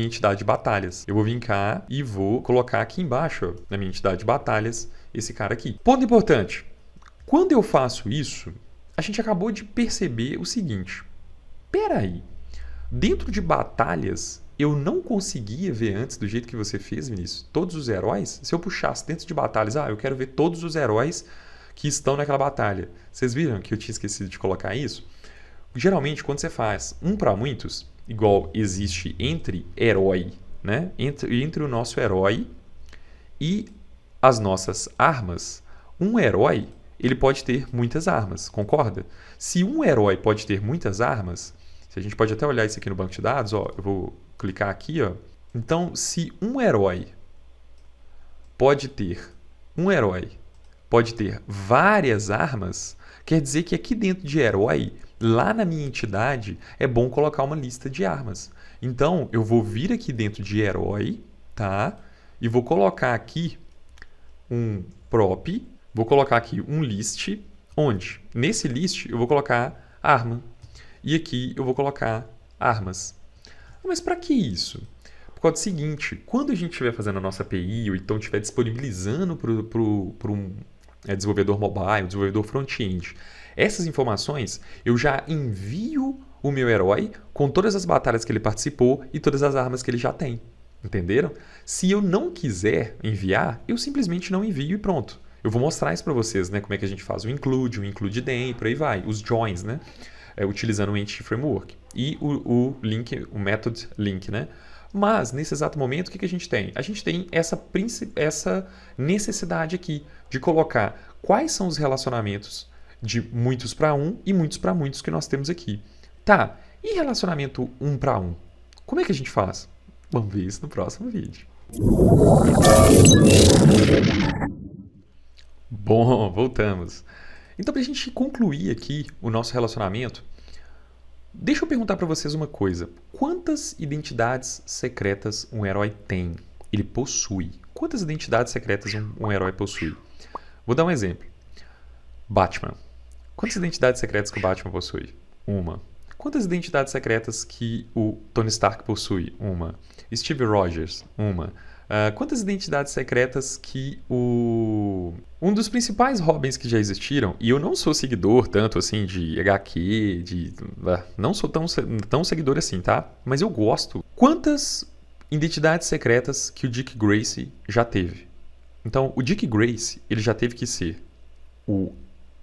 entidade de batalhas. Eu vou vir cá e vou colocar aqui embaixo, ó, na minha entidade de batalhas, esse cara aqui. Ponto importante. Quando eu faço isso, a gente acabou de perceber o seguinte. Peraí, dentro de batalhas, eu não conseguia ver antes, do jeito que você fez, Vinícius, todos os heróis. Se eu puxasse dentro de batalhas, eu quero ver todos os heróis que estão naquela batalha. Vocês viram que eu tinha esquecido de colocar isso? Geralmente, quando você faz um para muitos, igual existe entre herói, né? Entre o nosso herói e as nossas armas, um herói ele pode ter muitas armas, concorda? Se um herói pode ter muitas armas, a gente pode até olhar isso aqui no banco de dados, ó, eu vou clicar aqui, ó. Então, se um herói pode ter várias armas, quer dizer que aqui dentro de herói, lá na minha entidade, é bom colocar uma lista de armas. Então, eu vou vir aqui dentro de herói, tá? E vou colocar aqui um prop, vou colocar aqui um list, onde? Nesse list eu vou colocar arma. E aqui eu vou colocar armas. Mas para que isso? Por causa do seguinte, quando a gente estiver fazendo a nossa API ou então estiver disponibilizando para um desenvolvedor mobile, desenvolvedor front-end, essas informações eu já envio o meu herói com todas as batalhas que ele participou e todas as armas que ele já tem. Entenderam? Se eu não quiser enviar, eu simplesmente não envio e pronto. Eu vou mostrar isso para vocês, né? Como é que a gente faz o include then e por aí vai. Os joins, né? Utilizando o Entity Framework. E o link, o method link, né? Mas, nesse exato momento, o que a gente tem? A gente tem essa necessidade aqui de colocar quais são os relacionamentos de muitos para um e muitos para muitos que nós temos aqui. Tá, e relacionamento um para um? Como é que a gente faz? Vamos ver isso no próximo vídeo. Bom, voltamos. Então, para a gente concluir aqui o nosso relacionamento, deixa eu perguntar para vocês uma coisa. Quantas identidades secretas um herói tem? Ele possui. Quantas identidades secretas um herói possui? Vou dar um exemplo. Batman. Quantas identidades secretas que o Batman possui? Uma. Quantas identidades secretas que o Tony Stark possui? Uma. Steve Rogers? Uma. Quantas identidades secretas que um dos principais Robins que já existiram, e eu não sou seguidor tanto assim de HQ, não sou tão seguidor assim, tá? Mas eu gosto. Quantas identidades secretas que o Dick Grayson já teve? Então, o Dick Grayson, ele já teve que ser o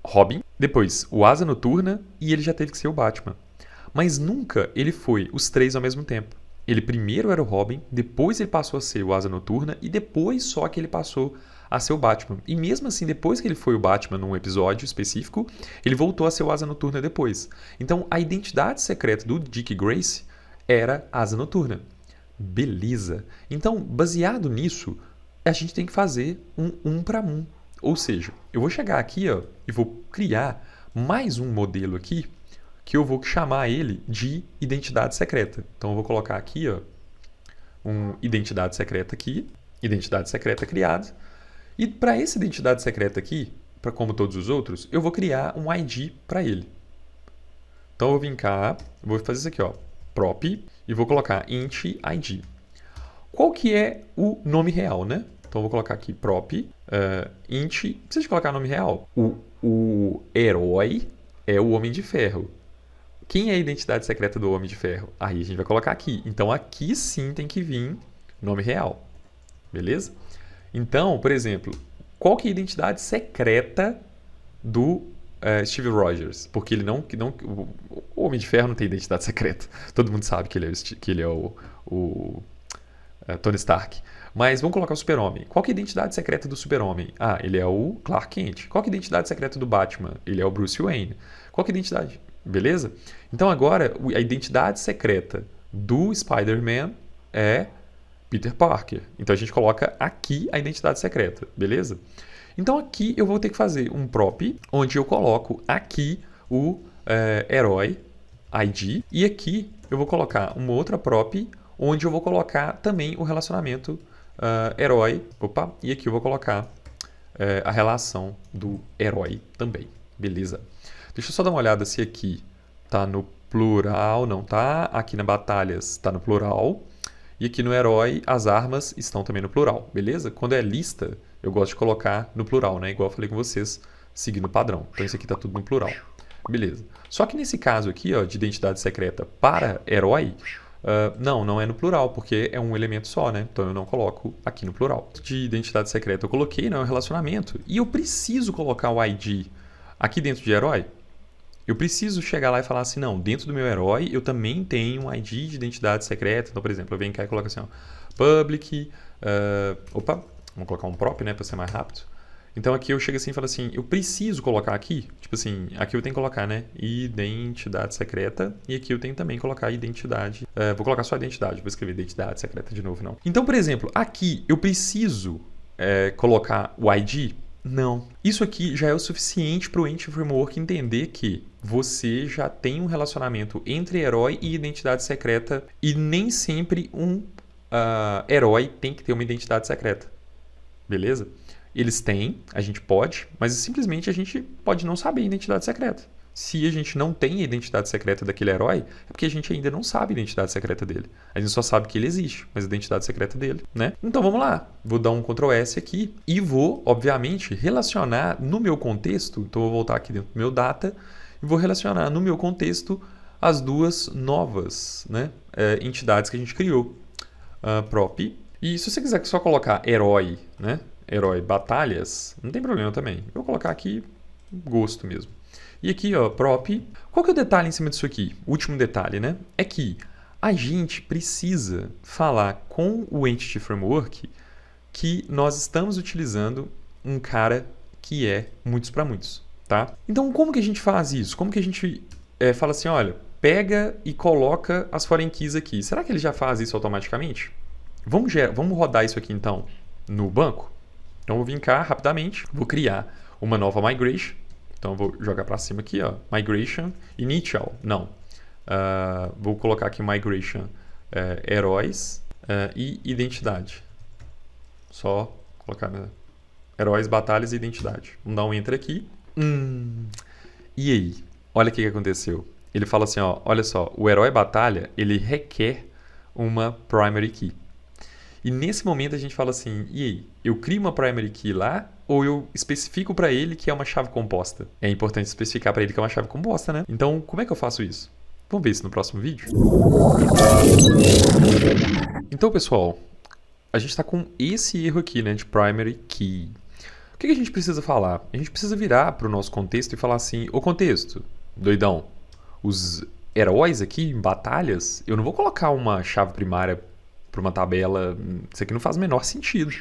Robin, depois o Asa Noturna e ele já teve que ser o Batman. Mas nunca ele foi os três ao mesmo tempo. Ele primeiro era o Robin, depois ele passou a ser o Asa Noturna e depois só que ele passou a ser o Batman. E mesmo assim, depois que ele foi o Batman num episódio específico, ele voltou a ser o Asa Noturna depois. Então, a identidade secreta do Dick Grayson era Asa Noturna. Beleza. Então, baseado nisso, a gente tem que fazer um para um. Ou seja, eu vou chegar aqui e vou criar mais um modelo aqui que eu vou chamar ele de identidade secreta. Então eu vou colocar aqui, identidade secreta aqui, identidade secreta criada. E para essa identidade secreta aqui, como todos os outros, eu vou criar um ID para ele. Então eu vou vir cá, vou fazer isso aqui, prop, e vou colocar int ID. Qual que é o nome real, né? Então eu vou colocar aqui prop, int, precisa de colocar nome real. O herói é o Homem de Ferro. Quem é a identidade secreta do Homem de Ferro? Aí a gente vai colocar aqui. Então, aqui sim tem que vir nome real. Beleza? Então, por exemplo, qual que é a identidade secreta do Steve Rogers? Porque ele não, o Homem de Ferro não tem identidade secreta. Todo mundo sabe que ele é o Tony Stark. Mas vamos colocar o Super-Homem. Qual que é a identidade secreta do Super-Homem? Ele é o Clark Kent. Qual que é a identidade secreta do Batman? Ele é o Bruce Wayne. Qual que é a identidade... Beleza? Então agora a identidade secreta do Spider-Man é Peter Parker. Então a gente coloca aqui a identidade secreta, beleza? Então aqui eu vou ter que fazer um prop onde eu coloco aqui o herói ID e aqui eu vou colocar uma outra prop onde eu vou colocar também o relacionamento herói. E aqui eu vou colocar a relação do herói também, beleza? Deixa eu só dar uma olhada se aqui está no plural, não está. Aqui na batalhas está no plural. E aqui no herói as armas estão também no plural, beleza? Quando é lista, eu gosto de colocar no plural, né? Igual eu falei com vocês, seguindo o padrão. Então isso aqui está tudo no plural. Beleza. Só que nesse caso aqui, de identidade secreta para herói, não é no plural, porque é um elemento só, né? Então eu não coloco aqui no plural. De identidade secreta eu coloquei, não é um relacionamento. E eu preciso colocar o ID aqui dentro de herói. Eu preciso chegar lá e falar assim, não, dentro do meu herói eu também tenho um ID de identidade secreta. Então, por exemplo, eu venho cá e coloco assim, public, vamos colocar um prop, né, para ser mais rápido. Então aqui eu chego assim e falo assim, eu preciso colocar aqui, tipo assim, aqui eu tenho que colocar, né, identidade secreta, e aqui eu tenho também que colocar identidade, vou colocar só identidade, vou escrever identidade secreta de novo, não. Então, por exemplo, aqui eu preciso colocar o ID? Não. Isso aqui já é o suficiente para o Entity Framework entender que você já tem um relacionamento entre herói e identidade secreta e nem sempre um herói tem que ter uma identidade secreta. Beleza? Eles têm, a gente pode, mas simplesmente a gente pode não saber a identidade secreta. Se a gente não tem a identidade secreta daquele herói, é porque a gente ainda não sabe a identidade secreta dele. A gente só sabe que ele existe, mas a identidade secreta dele, né? Então vamos lá. Vou dar um Ctrl S aqui e vou, obviamente, relacionar no meu contexto. Então eu vou voltar aqui dentro do meu data e vou relacionar no meu contexto as duas novas, né, entidades que a gente criou. Prop. E se você quiser só colocar herói, né? Herói batalhas, não tem problema também. Eu vou colocar aqui gosto mesmo. E aqui, prop. Qual que é o detalhe em cima disso aqui? O último detalhe, né? É que A gente precisa falar com o Entity Framework que nós estamos utilizando um cara que é muitos para muitos, tá? Então, como que a gente faz isso? Como que a gente fala assim, olha, pega e coloca as foreign keys aqui. Será que ele já faz isso automaticamente? Vamos rodar isso aqui, então, no banco? Então, eu vou vir cá rapidamente, vou criar uma nova migration. Então, eu vou jogar para cima aqui, ó, migration initial. Não. Vou colocar aqui migration heróis e identidade. Só colocar, né? Heróis, batalhas e identidade. Vamos dar um enter aqui. E aí? Olha o que aconteceu. Ele fala assim, ó, olha só, o herói batalha, ele requer uma primary key. E nesse momento a gente fala assim, e aí? Eu crio uma primary key lá ou eu especifico para ele que é uma chave composta? É importante especificar para ele que é uma chave composta, né? Então, como é que eu faço isso? Vamos ver isso no próximo vídeo. Então, pessoal, a gente está com esse erro aqui, né, de primary key. O que a gente precisa falar? A gente precisa virar para o nosso contexto e falar assim, ô contexto, doidão, os heróis aqui em batalhas, eu não vou colocar uma chave primária para uma tabela, isso aqui não faz o menor sentido.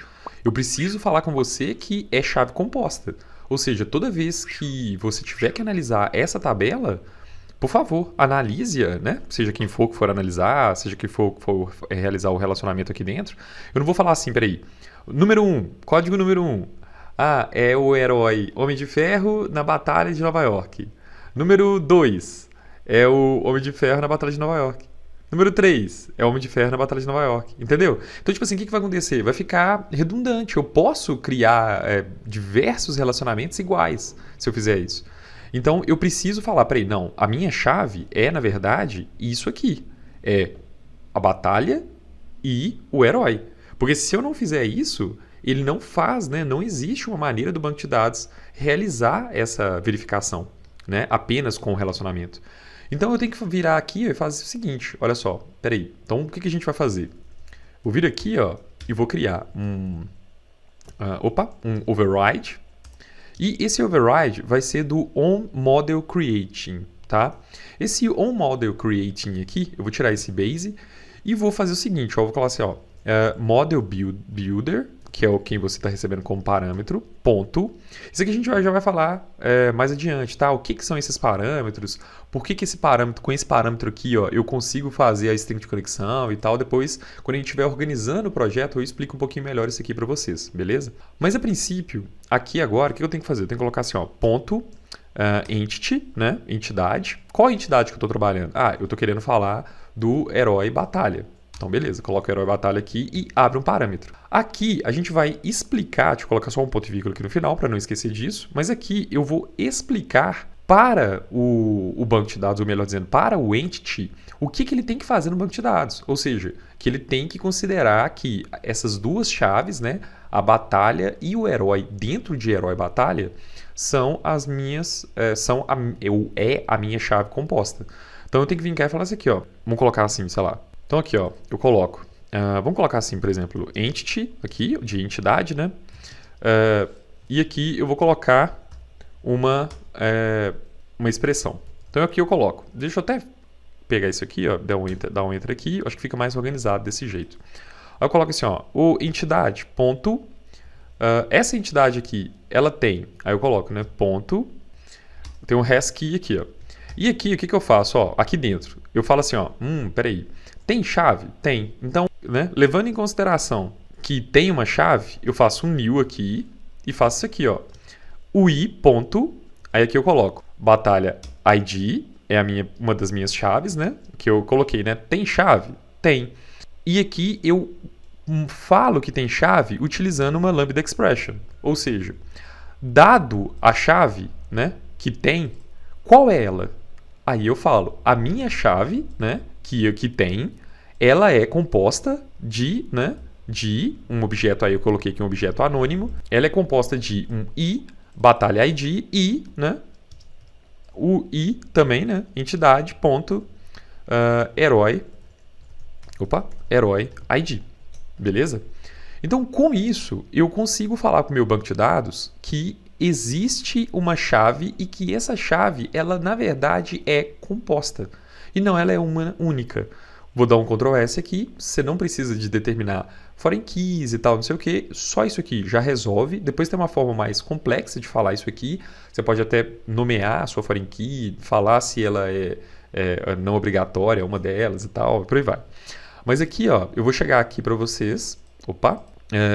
Eu preciso falar com você que é chave composta. Ou seja, toda vez que você tiver que analisar essa tabela, por favor, analise-a, né? Seja quem for que for analisar, seja quem for realizar o relacionamento aqui dentro. Eu não vou falar assim, peraí. Número 1, código número 1. É o herói Homem de Ferro na Batalha de Nova York. Número 2, é o Homem de Ferro na Batalha de Nova York. Número 3, é o Homem de Ferro na Batalha de Nova York. Entendeu? Então, tipo assim, o que vai acontecer? Vai ficar redundante. Eu posso criar diversos relacionamentos iguais se eu fizer isso. Então, eu preciso falar, peraí, não, a minha chave é, na verdade, isso aqui. É a batalha e o herói. Porque se eu não fizer isso, ele não faz, né? Não existe uma maneira do banco de dados realizar essa verificação, né? Apenas com o relacionamento. Então, eu tenho que virar aqui e fazer o seguinte, olha só, peraí. Então, o que a gente vai fazer? Vou vir aqui, ó, e vou criar um override. E esse override vai ser do onModelCreating, tá? Esse onModelCreating aqui, eu vou tirar esse base e vou fazer o seguinte, ó, eu vou colocar assim, ó, modelBuilder, que é quem você está recebendo como parâmetro, ponto. Isso aqui a gente já vai falar mais adiante, tá? O que são esses parâmetros, por que esse parâmetro, com esse parâmetro aqui, ó, eu consigo fazer a string de conexão e tal. Depois, quando a gente estiver organizando o projeto, eu explico um pouquinho melhor isso aqui para vocês, beleza? Mas a princípio, aqui agora, o que eu tenho que fazer? Eu tenho que colocar assim, ó, ponto entity, né? Entidade. Qual entidade que eu estou trabalhando? Eu estou querendo falar do herói batalha. Então, beleza, coloca o herói batalha aqui e abre um parâmetro. Aqui, a gente vai explicar, deixa eu colocar só um ponto e vírgula aqui no final, para não esquecer disso, mas aqui eu vou explicar para o banco de dados, ou melhor dizendo, para o entity, o que ele tem que fazer no banco de dados. Ou seja, que ele tem que considerar que essas duas chaves, né, a batalha e o herói dentro de herói batalha, são as minhas, a minha chave composta. Então, eu tenho que vir cá e falar isso aqui, ó. Vamos colocar assim, sei lá. Então aqui, ó, eu coloco, vamos colocar assim, por exemplo, entity, aqui, de entidade, né? E aqui eu vou colocar uma expressão. Então aqui eu coloco, deixa eu até pegar isso aqui, ó, dar um enter aqui, acho que fica mais organizado desse jeito. Aí eu coloco assim, ó, o entidade, ponto, essa entidade aqui, ela tem, aí eu coloco, né, ponto, tem um hash key aqui, ó. E aqui, o que eu faço? Ó, aqui dentro, eu falo assim, ó, peraí, tem chave? Tem. Então, né, levando em consideração que tem uma chave, eu faço um new aqui e faço isso aqui, ó. O i ponto, aí aqui eu coloco batalha ID, é uma das minhas chaves, né, que eu coloquei, né? Tem chave? Tem. E aqui eu falo que tem chave utilizando uma lambda expression. Ou seja, dado a chave, né, que tem, qual é ela? Aí eu falo, a minha chave, né, que tem, ela é composta de um objeto, aí eu coloquei aqui um objeto anônimo, ela é composta de um i, batalha ID, e, né, o i também, né, entidade, ponto, herói ID, beleza? Então, com isso, eu consigo falar com o meu banco de dados que existe uma chave e que essa chave, ela na verdade é composta e não ela é uma única. Vou dar um Ctrl S aqui, você não precisa de determinar foreign keys e tal, não sei o que, só isso aqui já resolve. Depois tem uma forma mais complexa de falar isso aqui, você pode até nomear a sua foreign key, falar se ela é não obrigatória, uma delas e tal, por aí vai. Mas aqui, ó, eu vou chegar aqui para vocês,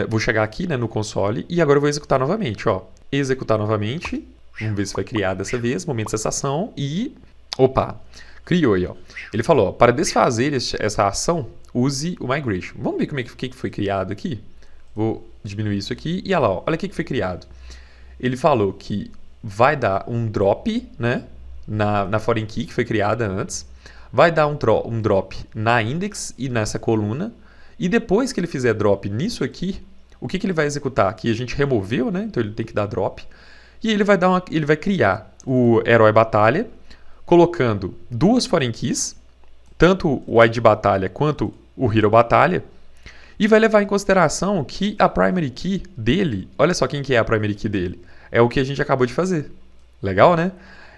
vou chegar aqui, né, no console e agora eu vou executar novamente, ó. Executar novamente, vamos ver se vai criar dessa vez, momento de cessação e, criou aí, ó. Ele falou, ó, para desfazer essa ação, use o migration. Vamos ver como é que foi criado aqui? Vou diminuir isso aqui e olha lá, ó, olha o que foi criado. Ele falou que vai dar um drop, né, na foreign key que foi criada antes, vai dar um drop na index e nessa coluna, e depois que ele fizer drop nisso aqui, o que ele vai executar? Aqui a gente removeu, né, então ele tem que dar drop, e ele vai criar o herói batalha, colocando duas foreign keys, tanto o ID batalha quanto o hero batalha, e vai levar em consideração que a primary key dele, olha só quem que é a primary key dele, é o que a gente acabou de fazer. Legal, né?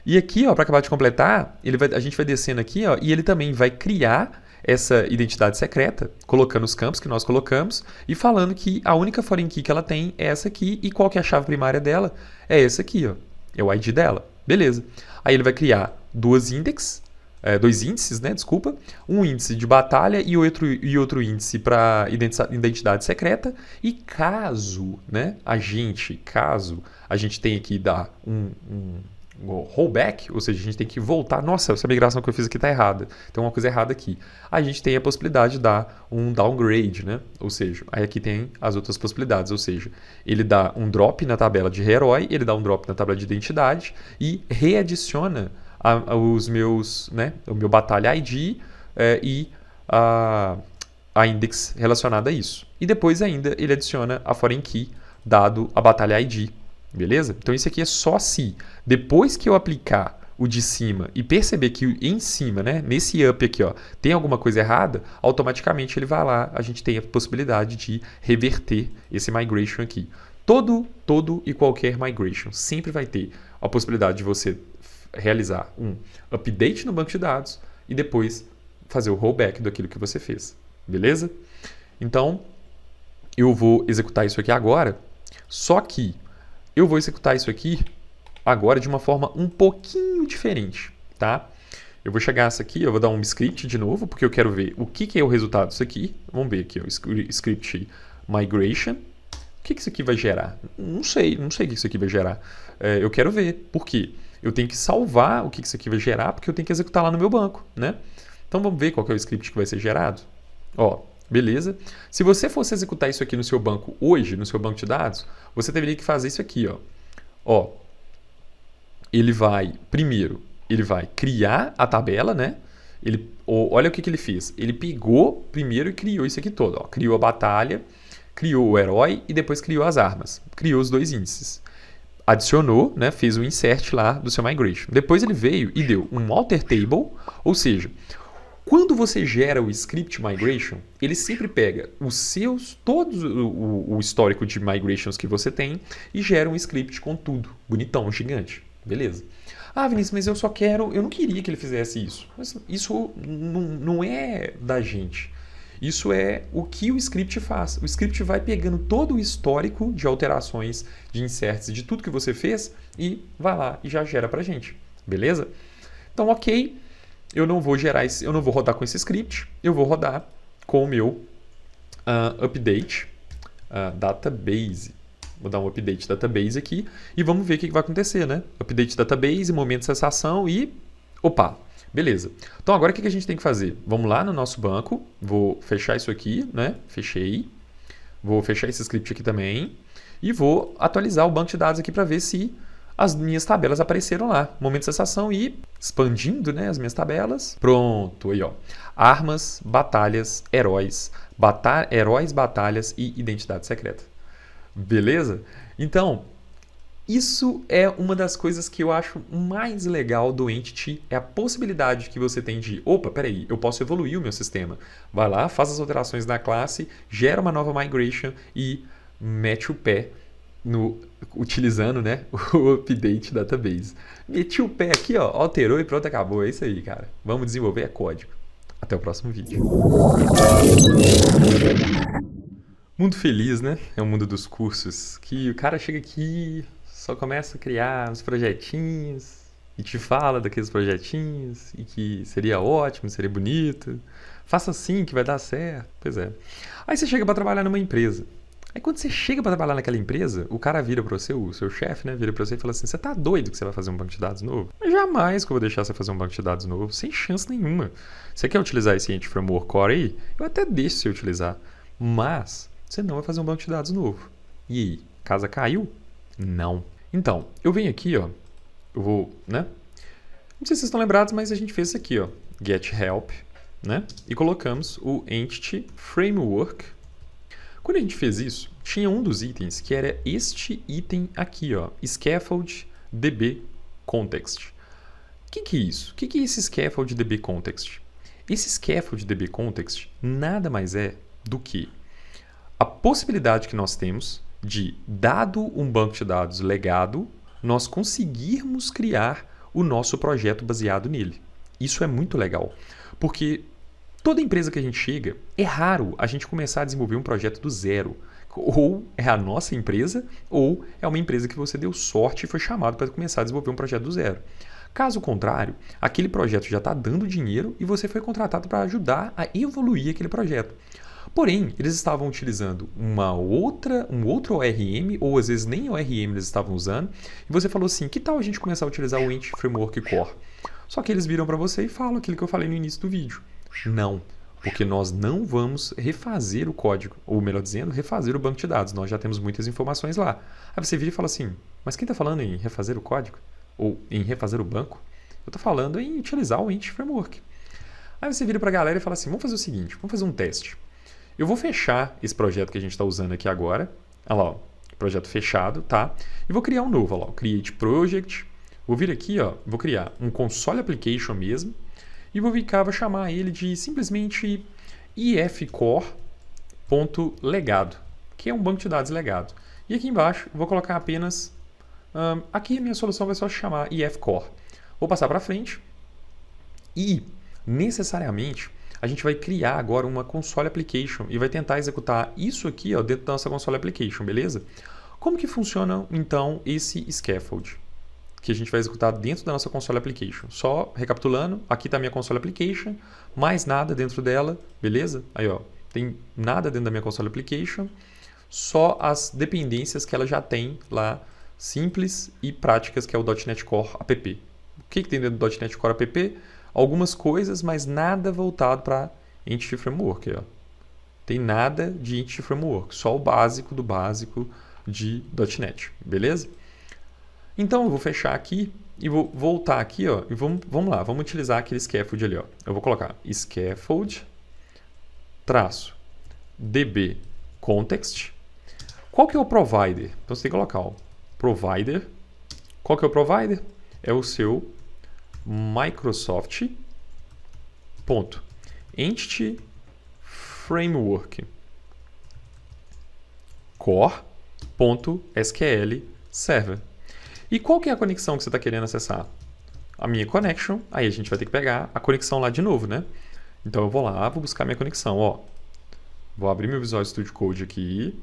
E aqui, ó, para acabar de completar, a gente vai descendo aqui, ó, e ele também vai criar essa identidade secreta, colocando os campos que nós colocamos e falando que a única foreign key que ela tem é essa aqui e qual que é a chave primária dela é essa aqui, ó, é o ID dela. Beleza. Aí ele vai criar dois índices, né, desculpa, um índice de batalha e outro índice para identidade secreta, e caso a gente tenha que dar um rollback, ou seja, a gente tem que voltar, nossa, essa migração que eu fiz aqui está errada, tem uma coisa errada aqui, a gente tem a possibilidade de dar um downgrade, né? Ou seja, aí aqui tem as outras possibilidades, ou seja, ele dá um drop na tabela de herói, ele dá um drop na tabela de identidade e readiciona os meus, né, o meu batalha ID e a index relacionada a isso. E depois ainda ele adiciona a foreign key dado a batalha ID. Beleza? Então isso aqui é só se depois que eu aplicar o de cima e perceber que em cima, né, nesse up aqui, ó, tem alguma coisa errada, automaticamente ele vai lá, a gente tem a possibilidade de reverter esse migration aqui. Todo e qualquer migration sempre vai ter a possibilidade de você realizar um update no banco de dados e depois fazer o rollback daquilo que você fez. Beleza? Então, eu vou executar isso aqui agora, só que eu vou executar isso aqui agora de uma forma um pouquinho diferente, tá? Eu vou chegar essa aqui, eu vou dar um script de novo, porque eu quero ver o que é o resultado disso aqui. Vamos ver aqui, ó, script migration. O que isso aqui vai gerar? Não sei o que isso aqui vai gerar. Eu quero ver, por quê? Eu tenho que salvar o que isso aqui vai gerar, porque eu tenho que executar lá no meu banco, né? Então vamos ver qual que é o script que vai ser gerado. Ó, beleza? Se você fosse executar isso aqui no seu banco hoje, no seu banco de dados, você teria que fazer isso aqui, ó. Ó, primeiro, ele vai criar a tabela, né? Olha o que ele fez. Ele pegou primeiro e criou isso aqui todo, ó. Criou a batalha, criou o herói e depois criou as armas. Criou os dois índices. Adicionou, né? Fez o insert lá do seu migration. Depois ele veio e deu um alter table, ou seja, quando você gera o script migration, ele sempre pega o histórico de migrations que você tem e gera um script com tudo, bonitão, gigante. Beleza. Ah, Vinícius, mas eu não queria que ele fizesse isso. Mas isso não é da gente. Isso é o que o script faz. O script vai pegando todo o histórico de alterações, de inserts, de tudo que você fez e vai lá e já gera pra gente. Beleza? Então, ok. Eu não vou rodar com esse script, eu vou rodar com o meu update database. Vou dar um update database aqui e vamos ver o que vai acontecer, né? Update database, momento de cessação e... Opa, beleza. Então agora o que a gente tem que fazer? Vamos lá no nosso banco, vou fechar isso aqui, né? Fechei. Vou fechar esse script aqui também e vou atualizar o banco de dados aqui para ver se as minhas tabelas apareceram lá. Momento de cessação e expandindo, né, as minhas tabelas. Pronto, aí ó. Armas, batalhas, heróis, batalhas e identidade secreta. Beleza? Então, isso é uma das coisas que eu acho mais legal do Entity, é a possibilidade que você tem de, opa, peraí, eu posso evoluir o meu sistema. Vai lá, faz as alterações na classe, gera uma nova migration e mete o pé utilizando, né, o update database. Meti o pé aqui, ó, alterou e pronto, acabou. É isso aí, cara. Vamos desenvolver código. Até o próximo vídeo. Mundo feliz, né? É o mundo dos cursos, que o cara chega aqui, só começa a criar uns projetinhos e te fala daqueles projetinhos e que seria ótimo, seria bonito. Faça assim que vai dar certo. Pois é. Aí você chega para trabalhar numa empresa. Aí quando você chega para trabalhar naquela empresa, o cara vira para você, o seu chefe, né, vira para você e fala assim: "Você tá doido que você vai fazer um banco de dados novo?" Mas jamais que eu vou deixar você fazer um banco de dados novo, sem chance nenhuma. Você quer utilizar esse Entity Framework Core aí? Eu até deixo você utilizar, mas você não vai fazer um banco de dados novo. E aí, casa caiu? Não. Então, eu venho aqui, ó, eu vou, né? Não sei se vocês estão lembrados, mas a gente fez isso aqui, ó, get help, né? E colocamos o Entity Framework. Quando a gente fez isso, tinha um dos itens que era este item aqui, ó, Scaffold DB Context. O que é isso? O que é esse Scaffold DB Context? Esse Scaffold DB Context nada mais é do que a possibilidade que nós temos de, dado um banco de dados legado, nós conseguirmos criar o nosso projeto baseado nele. Isso é muito legal, porque toda empresa que a gente chega, é raro a gente começar a desenvolver um projeto do zero. Ou é a nossa empresa, ou é uma empresa que você deu sorte e foi chamado para começar a desenvolver um projeto do zero. Caso contrário, aquele projeto já está dando dinheiro e você foi contratado para ajudar a evoluir aquele projeto. Porém, eles estavam utilizando um outro ORM, ou às vezes nem ORM eles estavam usando, e você falou assim: que tal a gente começar a utilizar o Entity Framework Core? Só que eles viram para você e falam aquilo que eu falei no início do vídeo. Não, porque nós não vamos refazer o código, ou melhor dizendo, refazer o banco de dados. Nós já temos muitas informações lá. Aí você vira e fala assim: mas quem está falando em refazer o código? Ou em refazer o banco? Eu estou falando em utilizar o Entity Framework. Aí você vira para a galera e fala assim: vamos fazer o seguinte, vamos fazer um teste. Eu vou fechar esse projeto que a gente está usando aqui agora. Olha lá, ó, projeto fechado, tá? E vou criar um novo, olha lá, Create Project. Vou vir aqui, ó, vou criar um console application mesmo. E vou chamar ele de simplesmente ifcore.legado, que é um banco de dados legado. E aqui embaixo eu vou colocar apenas... aqui a minha solução vai só chamar ifcore. Vou passar para frente e, necessariamente, a gente vai criar agora uma console application e vai tentar executar isso aqui, ó, dentro da nossa console application, beleza? Como que funciona, então, esse scaffold que a gente vai executar dentro da nossa console application? Só recapitulando, aqui está a minha console application, mais nada dentro dela, beleza? Aí, ó, tem nada dentro da minha console application, só as dependências que ela já tem lá, simples e práticas, que é o .NET Core app. O que tem dentro do .NET Core app? Algumas coisas, mas nada voltado para Entity Framework. Ó. Tem nada de Entity Framework, só o básico do básico de .NET, beleza? Então eu vou fechar aqui e vou voltar aqui, ó, e vamos lá, vamos utilizar aquele scaffold ali. Ó. Eu vou colocar scaffold -db context. Qual que é o provider? Então você tem que colocar o provider. Qual que é o provider? É o seu Microsoft.entity framework core.sql server. E qual que é a conexão que você está querendo acessar? A minha connection, aí a gente vai ter que pegar a conexão lá de novo, né? Então eu vou lá, vou buscar minha conexão, ó. Vou abrir meu Visual Studio Code aqui.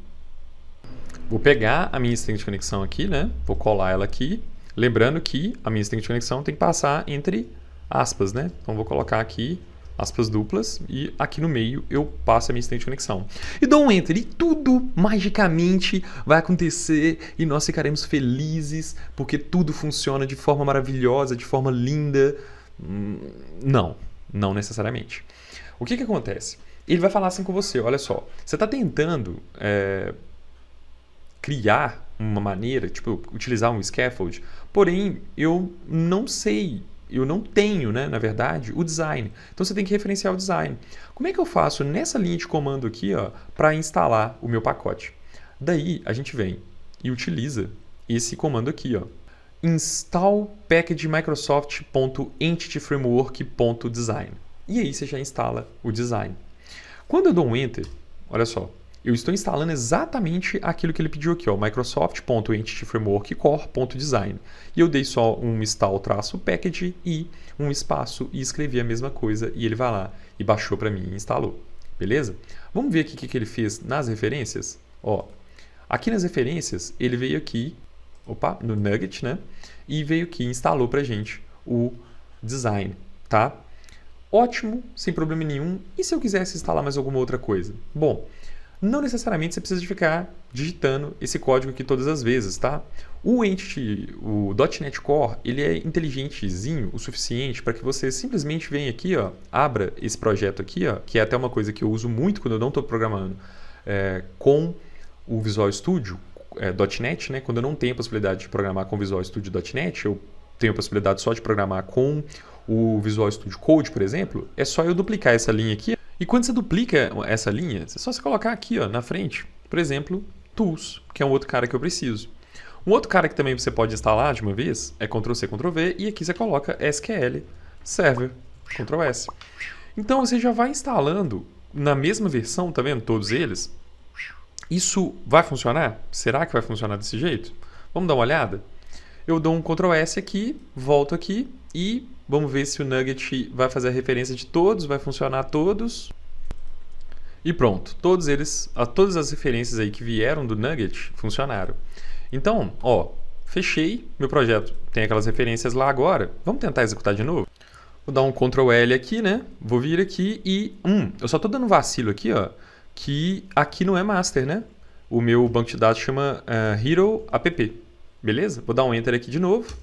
Vou pegar a minha string de conexão aqui, né? Vou colar ela aqui. Lembrando que a minha string de conexão tem que passar entre aspas, né? Então vou colocar aqui aspas duplas e aqui no meio eu passo a minha string de conexão. E dou um enter e tudo magicamente vai acontecer e nós ficaremos felizes porque tudo funciona de forma maravilhosa, de forma linda. Não necessariamente. O que acontece? Ele vai falar assim com você: olha só, você está tentando criar uma maneira, tipo, utilizar um scaffold, porém eu não sei, eu não tenho, né, na verdade, o design. Então você tem que referenciar o design. Como é que eu faço nessa linha de comando aqui, para instalar o meu pacote? Daí a gente vem e utiliza esse comando aqui, ó, install package microsoft.entityframework.design. E aí você já instala o design. Quando eu dou um enter, olha só, eu estou instalando exatamente aquilo que ele pediu aqui, ó, microsoft.entityframeworkcore.design. E eu dei só um install-package e um espaço e escrevi a mesma coisa e ele vai lá e baixou para mim e instalou. Beleza? Vamos ver aqui o que ele fez nas referências. Ó, aqui nas referências, ele veio aqui, no Nugget, né? E veio aqui e instalou para a gente o design, tá? Ótimo, sem problema nenhum. E se eu quisesse instalar mais alguma outra coisa? Bom, não necessariamente você precisa de ficar digitando esse código aqui todas as vezes, tá? O .NET Core, ele é inteligentezinho o suficiente para que você simplesmente venha aqui, ó, abra esse projeto aqui, ó, que é até uma coisa que eu uso muito quando eu não estou programando com o Visual Studio .NET, né? Quando eu não tenho a possibilidade de programar com o Visual Studio .NET, eu tenho a possibilidade só de programar com o Visual Studio Code, por exemplo, é só eu duplicar essa linha aqui. E quando você duplica essa linha, é só você colocar aqui, ó, na frente, por exemplo, Tools, que é um outro cara que eu preciso. Um outro cara que também você pode instalar de uma vez é Ctrl+C, Ctrl+V, e aqui você coloca SQL Server, Ctrl+S. Então você já vai instalando na mesma versão, tá vendo, todos eles. Isso vai funcionar? Será que vai funcionar desse jeito? Vamos dar uma olhada? Eu dou um Ctrl+S aqui, volto aqui e vamos ver se o Nugget vai fazer a referência de todos, vai funcionar todos. E pronto, todas as referências aí que vieram do Nugget funcionaram. Então, ó, fechei meu projeto, tem aquelas referências lá agora. Vamos tentar executar de novo? Vou dar um Ctrl+L aqui, né? Vou vir aqui e... eu só estou dando um vacilo aqui, ó, que aqui não é master, né? O meu banco de dados chama Hero App. Beleza? Vou dar um Enter aqui de novo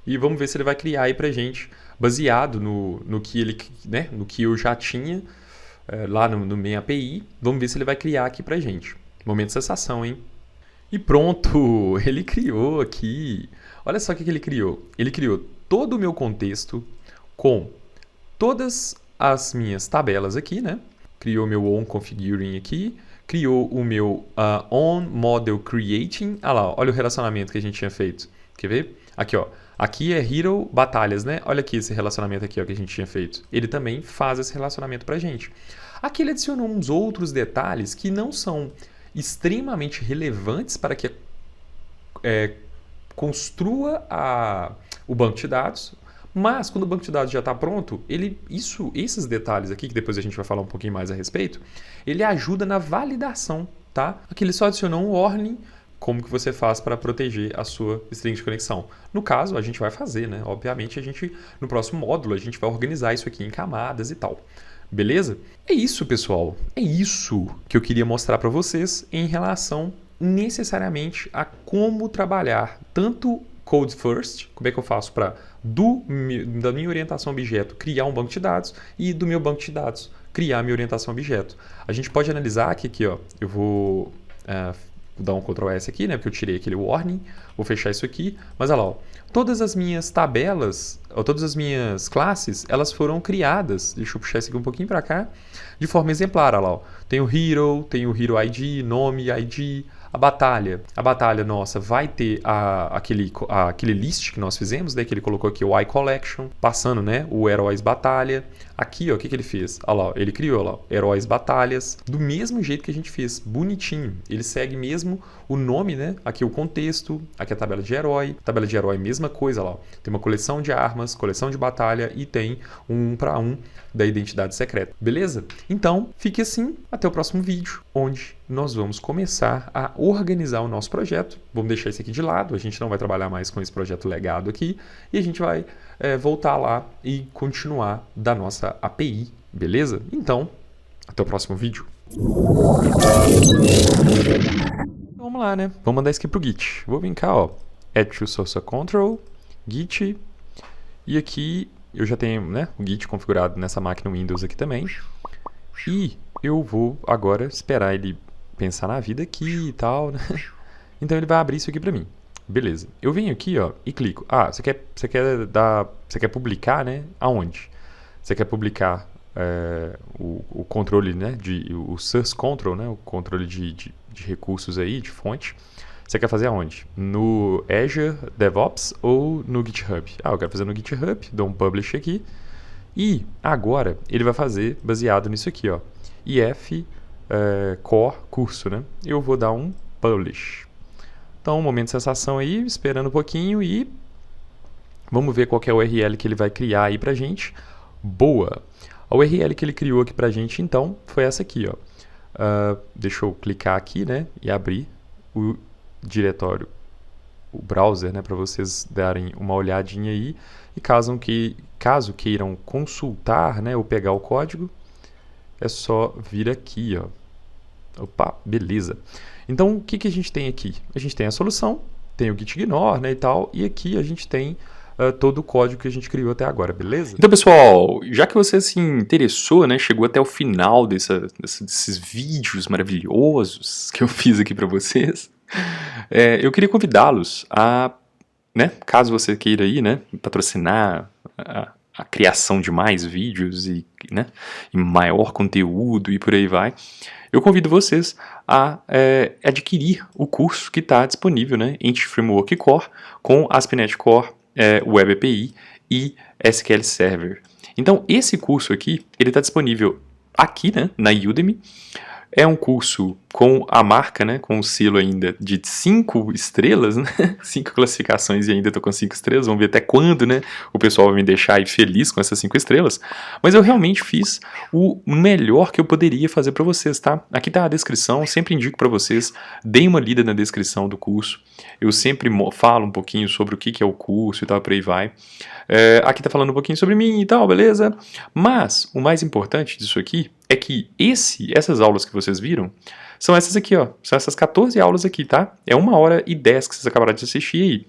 e vamos ver se ele vai criar aí pra gente, baseado no que ele, né, no que eu já tinha lá no minha API. Vamos ver se ele vai criar aqui pra gente. Momento de sensação, hein? E pronto! Ele criou aqui. Olha só o que ele criou. Ele criou todo o meu contexto com todas as minhas tabelas aqui, né? Criou meu onConfiguring aqui. Criou o meu onModelCreating. Olha o relacionamento que a gente tinha feito. Quer ver? Aqui, ó. Aqui é Hero Batalhas, né? Olha aqui esse relacionamento aqui, ó, que a gente tinha feito. Ele também faz esse relacionamento pra gente. Aqui ele adicionou uns outros detalhes que não são extremamente relevantes para que construa o banco de dados. Mas, quando o banco de dados já está pronto, esses detalhes aqui, que depois a gente vai falar um pouquinho mais a respeito, ele ajuda na validação, tá? Aqui ele só adicionou um warning, como que você faz para proteger a sua string de conexão. No caso, a gente vai fazer, né? Obviamente, no próximo módulo, a gente vai organizar isso aqui em camadas e tal. Beleza? É isso, pessoal. É isso que eu queria mostrar para vocês em relação necessariamente a como trabalhar tanto Code First, como é que eu faço para da minha orientação objeto criar um banco de dados e do meu banco de dados criar a minha orientação objeto. A gente pode analisar aqui, ó, eu vou dar um Ctrl+S aqui, né, porque eu tirei aquele warning, vou fechar isso aqui, mas olha lá, ó, todas as minhas tabelas, todas as minhas classes, elas foram criadas, deixa eu puxar isso aqui um pouquinho para cá, de forma exemplar, olha lá, ó, tem o Hero ID, nome, ID, a batalha nossa vai ter aquele list que nós fizemos, né, que ele colocou aqui o iCollection, passando, né, o Heróis Batalha. Aqui, ó, o que ele fez? Olha lá, ele criou lá, Heróis Batalhas, do mesmo jeito que a gente fez, bonitinho. Ele segue mesmo o nome, né, aqui o contexto, aqui a tabela de herói, mesma coisa lá. Ó. Tem uma coleção de armas, coleção de batalha e tem um para um da identidade secreta. Beleza? Então, fique assim, até o próximo vídeo, onde nós vamos começar a organizar o nosso projeto. Vamos deixar isso aqui de lado, a gente não vai trabalhar mais com esse projeto legado aqui e a gente vai voltar lá e continuar da nossa API, beleza? Então, até o próximo vídeo. Vamos lá, né? Vamos mandar isso aqui pro Git. Vou vir cá, ó, add to source control, Git, e aqui eu já tenho, né, o Git configurado nessa máquina Windows aqui também. E eu vou agora esperar ele pensar na vida aqui e tal, né? Então ele vai abrir isso aqui para mim. Beleza. Eu venho aqui, ó, e clico. Você quer publicar, né? Aonde? Você quer publicar o controle, né, o source control, né, o controle de recursos aí, de fonte. Você quer fazer aonde? No Azure DevOps ou no GitHub? Eu quero fazer no GitHub, dou um publish aqui. E agora ele vai fazer baseado nisso aqui, ó. if Core curso, né? Eu vou dar um Publish. Então, um momento de sensação aí, esperando um pouquinho e vamos ver qual que é a URL que ele vai criar aí pra gente. Boa! A URL que ele criou aqui pra gente, então, foi essa aqui, ó. Deixa eu clicar aqui, né, e abrir o diretório, o browser, né, para vocês darem uma olhadinha aí. E caso queiram consultar, né, ou pegar o código, é só vir aqui, ó. Opa, beleza. Então, o que a gente tem aqui? A gente tem a solução, tem o git ignore, né, e tal, e aqui a gente tem todo o código que a gente criou até agora, beleza? Então, pessoal, já que você se interessou, né, chegou até o final desses vídeos maravilhosos que eu fiz aqui para vocês, eu queria convidá-los a, né, caso você queira aí, né, patrocinar a criação de mais vídeos e, né, e maior conteúdo e por aí vai, eu convido vocês a adquirir o curso que está disponível, né, Entity Framework Core com ASP.NET Core, Web API e SQL Server. Então, esse curso aqui, ele está disponível aqui, né, na Udemy. É um curso com a marca, né, com o selo ainda de 5 estrelas, né, 5 classificações e ainda estou com 5 estrelas, vamos ver até quando, né, o pessoal vai me deixar aí feliz com essas 5 estrelas, mas eu realmente fiz o melhor que eu poderia fazer para vocês, tá? Aqui tá a descrição, sempre indico para vocês, deem uma lida na descrição do curso, eu sempre falo um pouquinho sobre o que é o curso e tal, por aí vai. Aqui tá falando um pouquinho sobre mim e tal, beleza? Mas o mais importante disso aqui é que essas aulas que vocês viram são essas aqui, ó. São essas 14 aulas aqui, tá? É 1h10 que vocês acabaram de assistir aí.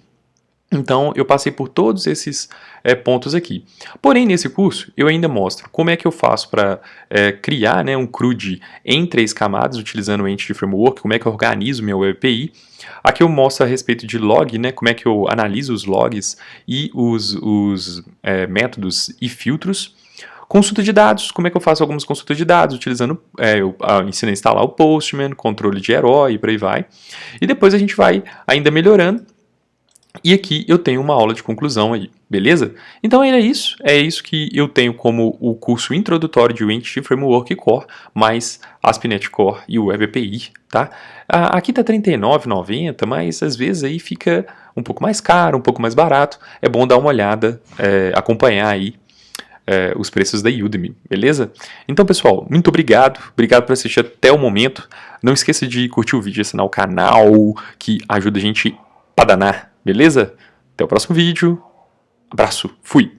Então, eu passei por todos esses pontos aqui. Porém, nesse curso, eu ainda mostro como é que eu faço para criar, né, um CRUD em 3 camadas, utilizando o Entity Framework, como é que eu organizo minha Web API. Aqui eu mostro a respeito de log, né, como é que eu analiso os logs e os métodos e filtros. Consulta de dados, como é que eu faço algumas consultas de dados, utilizando, eu ensino a instalar o Postman, controle de herói e por aí vai. E depois a gente vai ainda melhorando. E aqui eu tenho uma aula de conclusão aí, beleza? Então é isso que eu tenho como o curso introdutório de Entity Framework Core, mais ASP.NET Core e o Web API, tá? Aqui tá R$ 39,90, mas às vezes aí fica um pouco mais caro, um pouco mais barato. É bom dar uma olhada, acompanhar aí os preços da Udemy, beleza? Então, pessoal, muito obrigado por assistir até o momento. Não esqueça de curtir o vídeo e assinar o canal, que ajuda a gente pra danar, beleza? Até o próximo vídeo. Abraço, fui!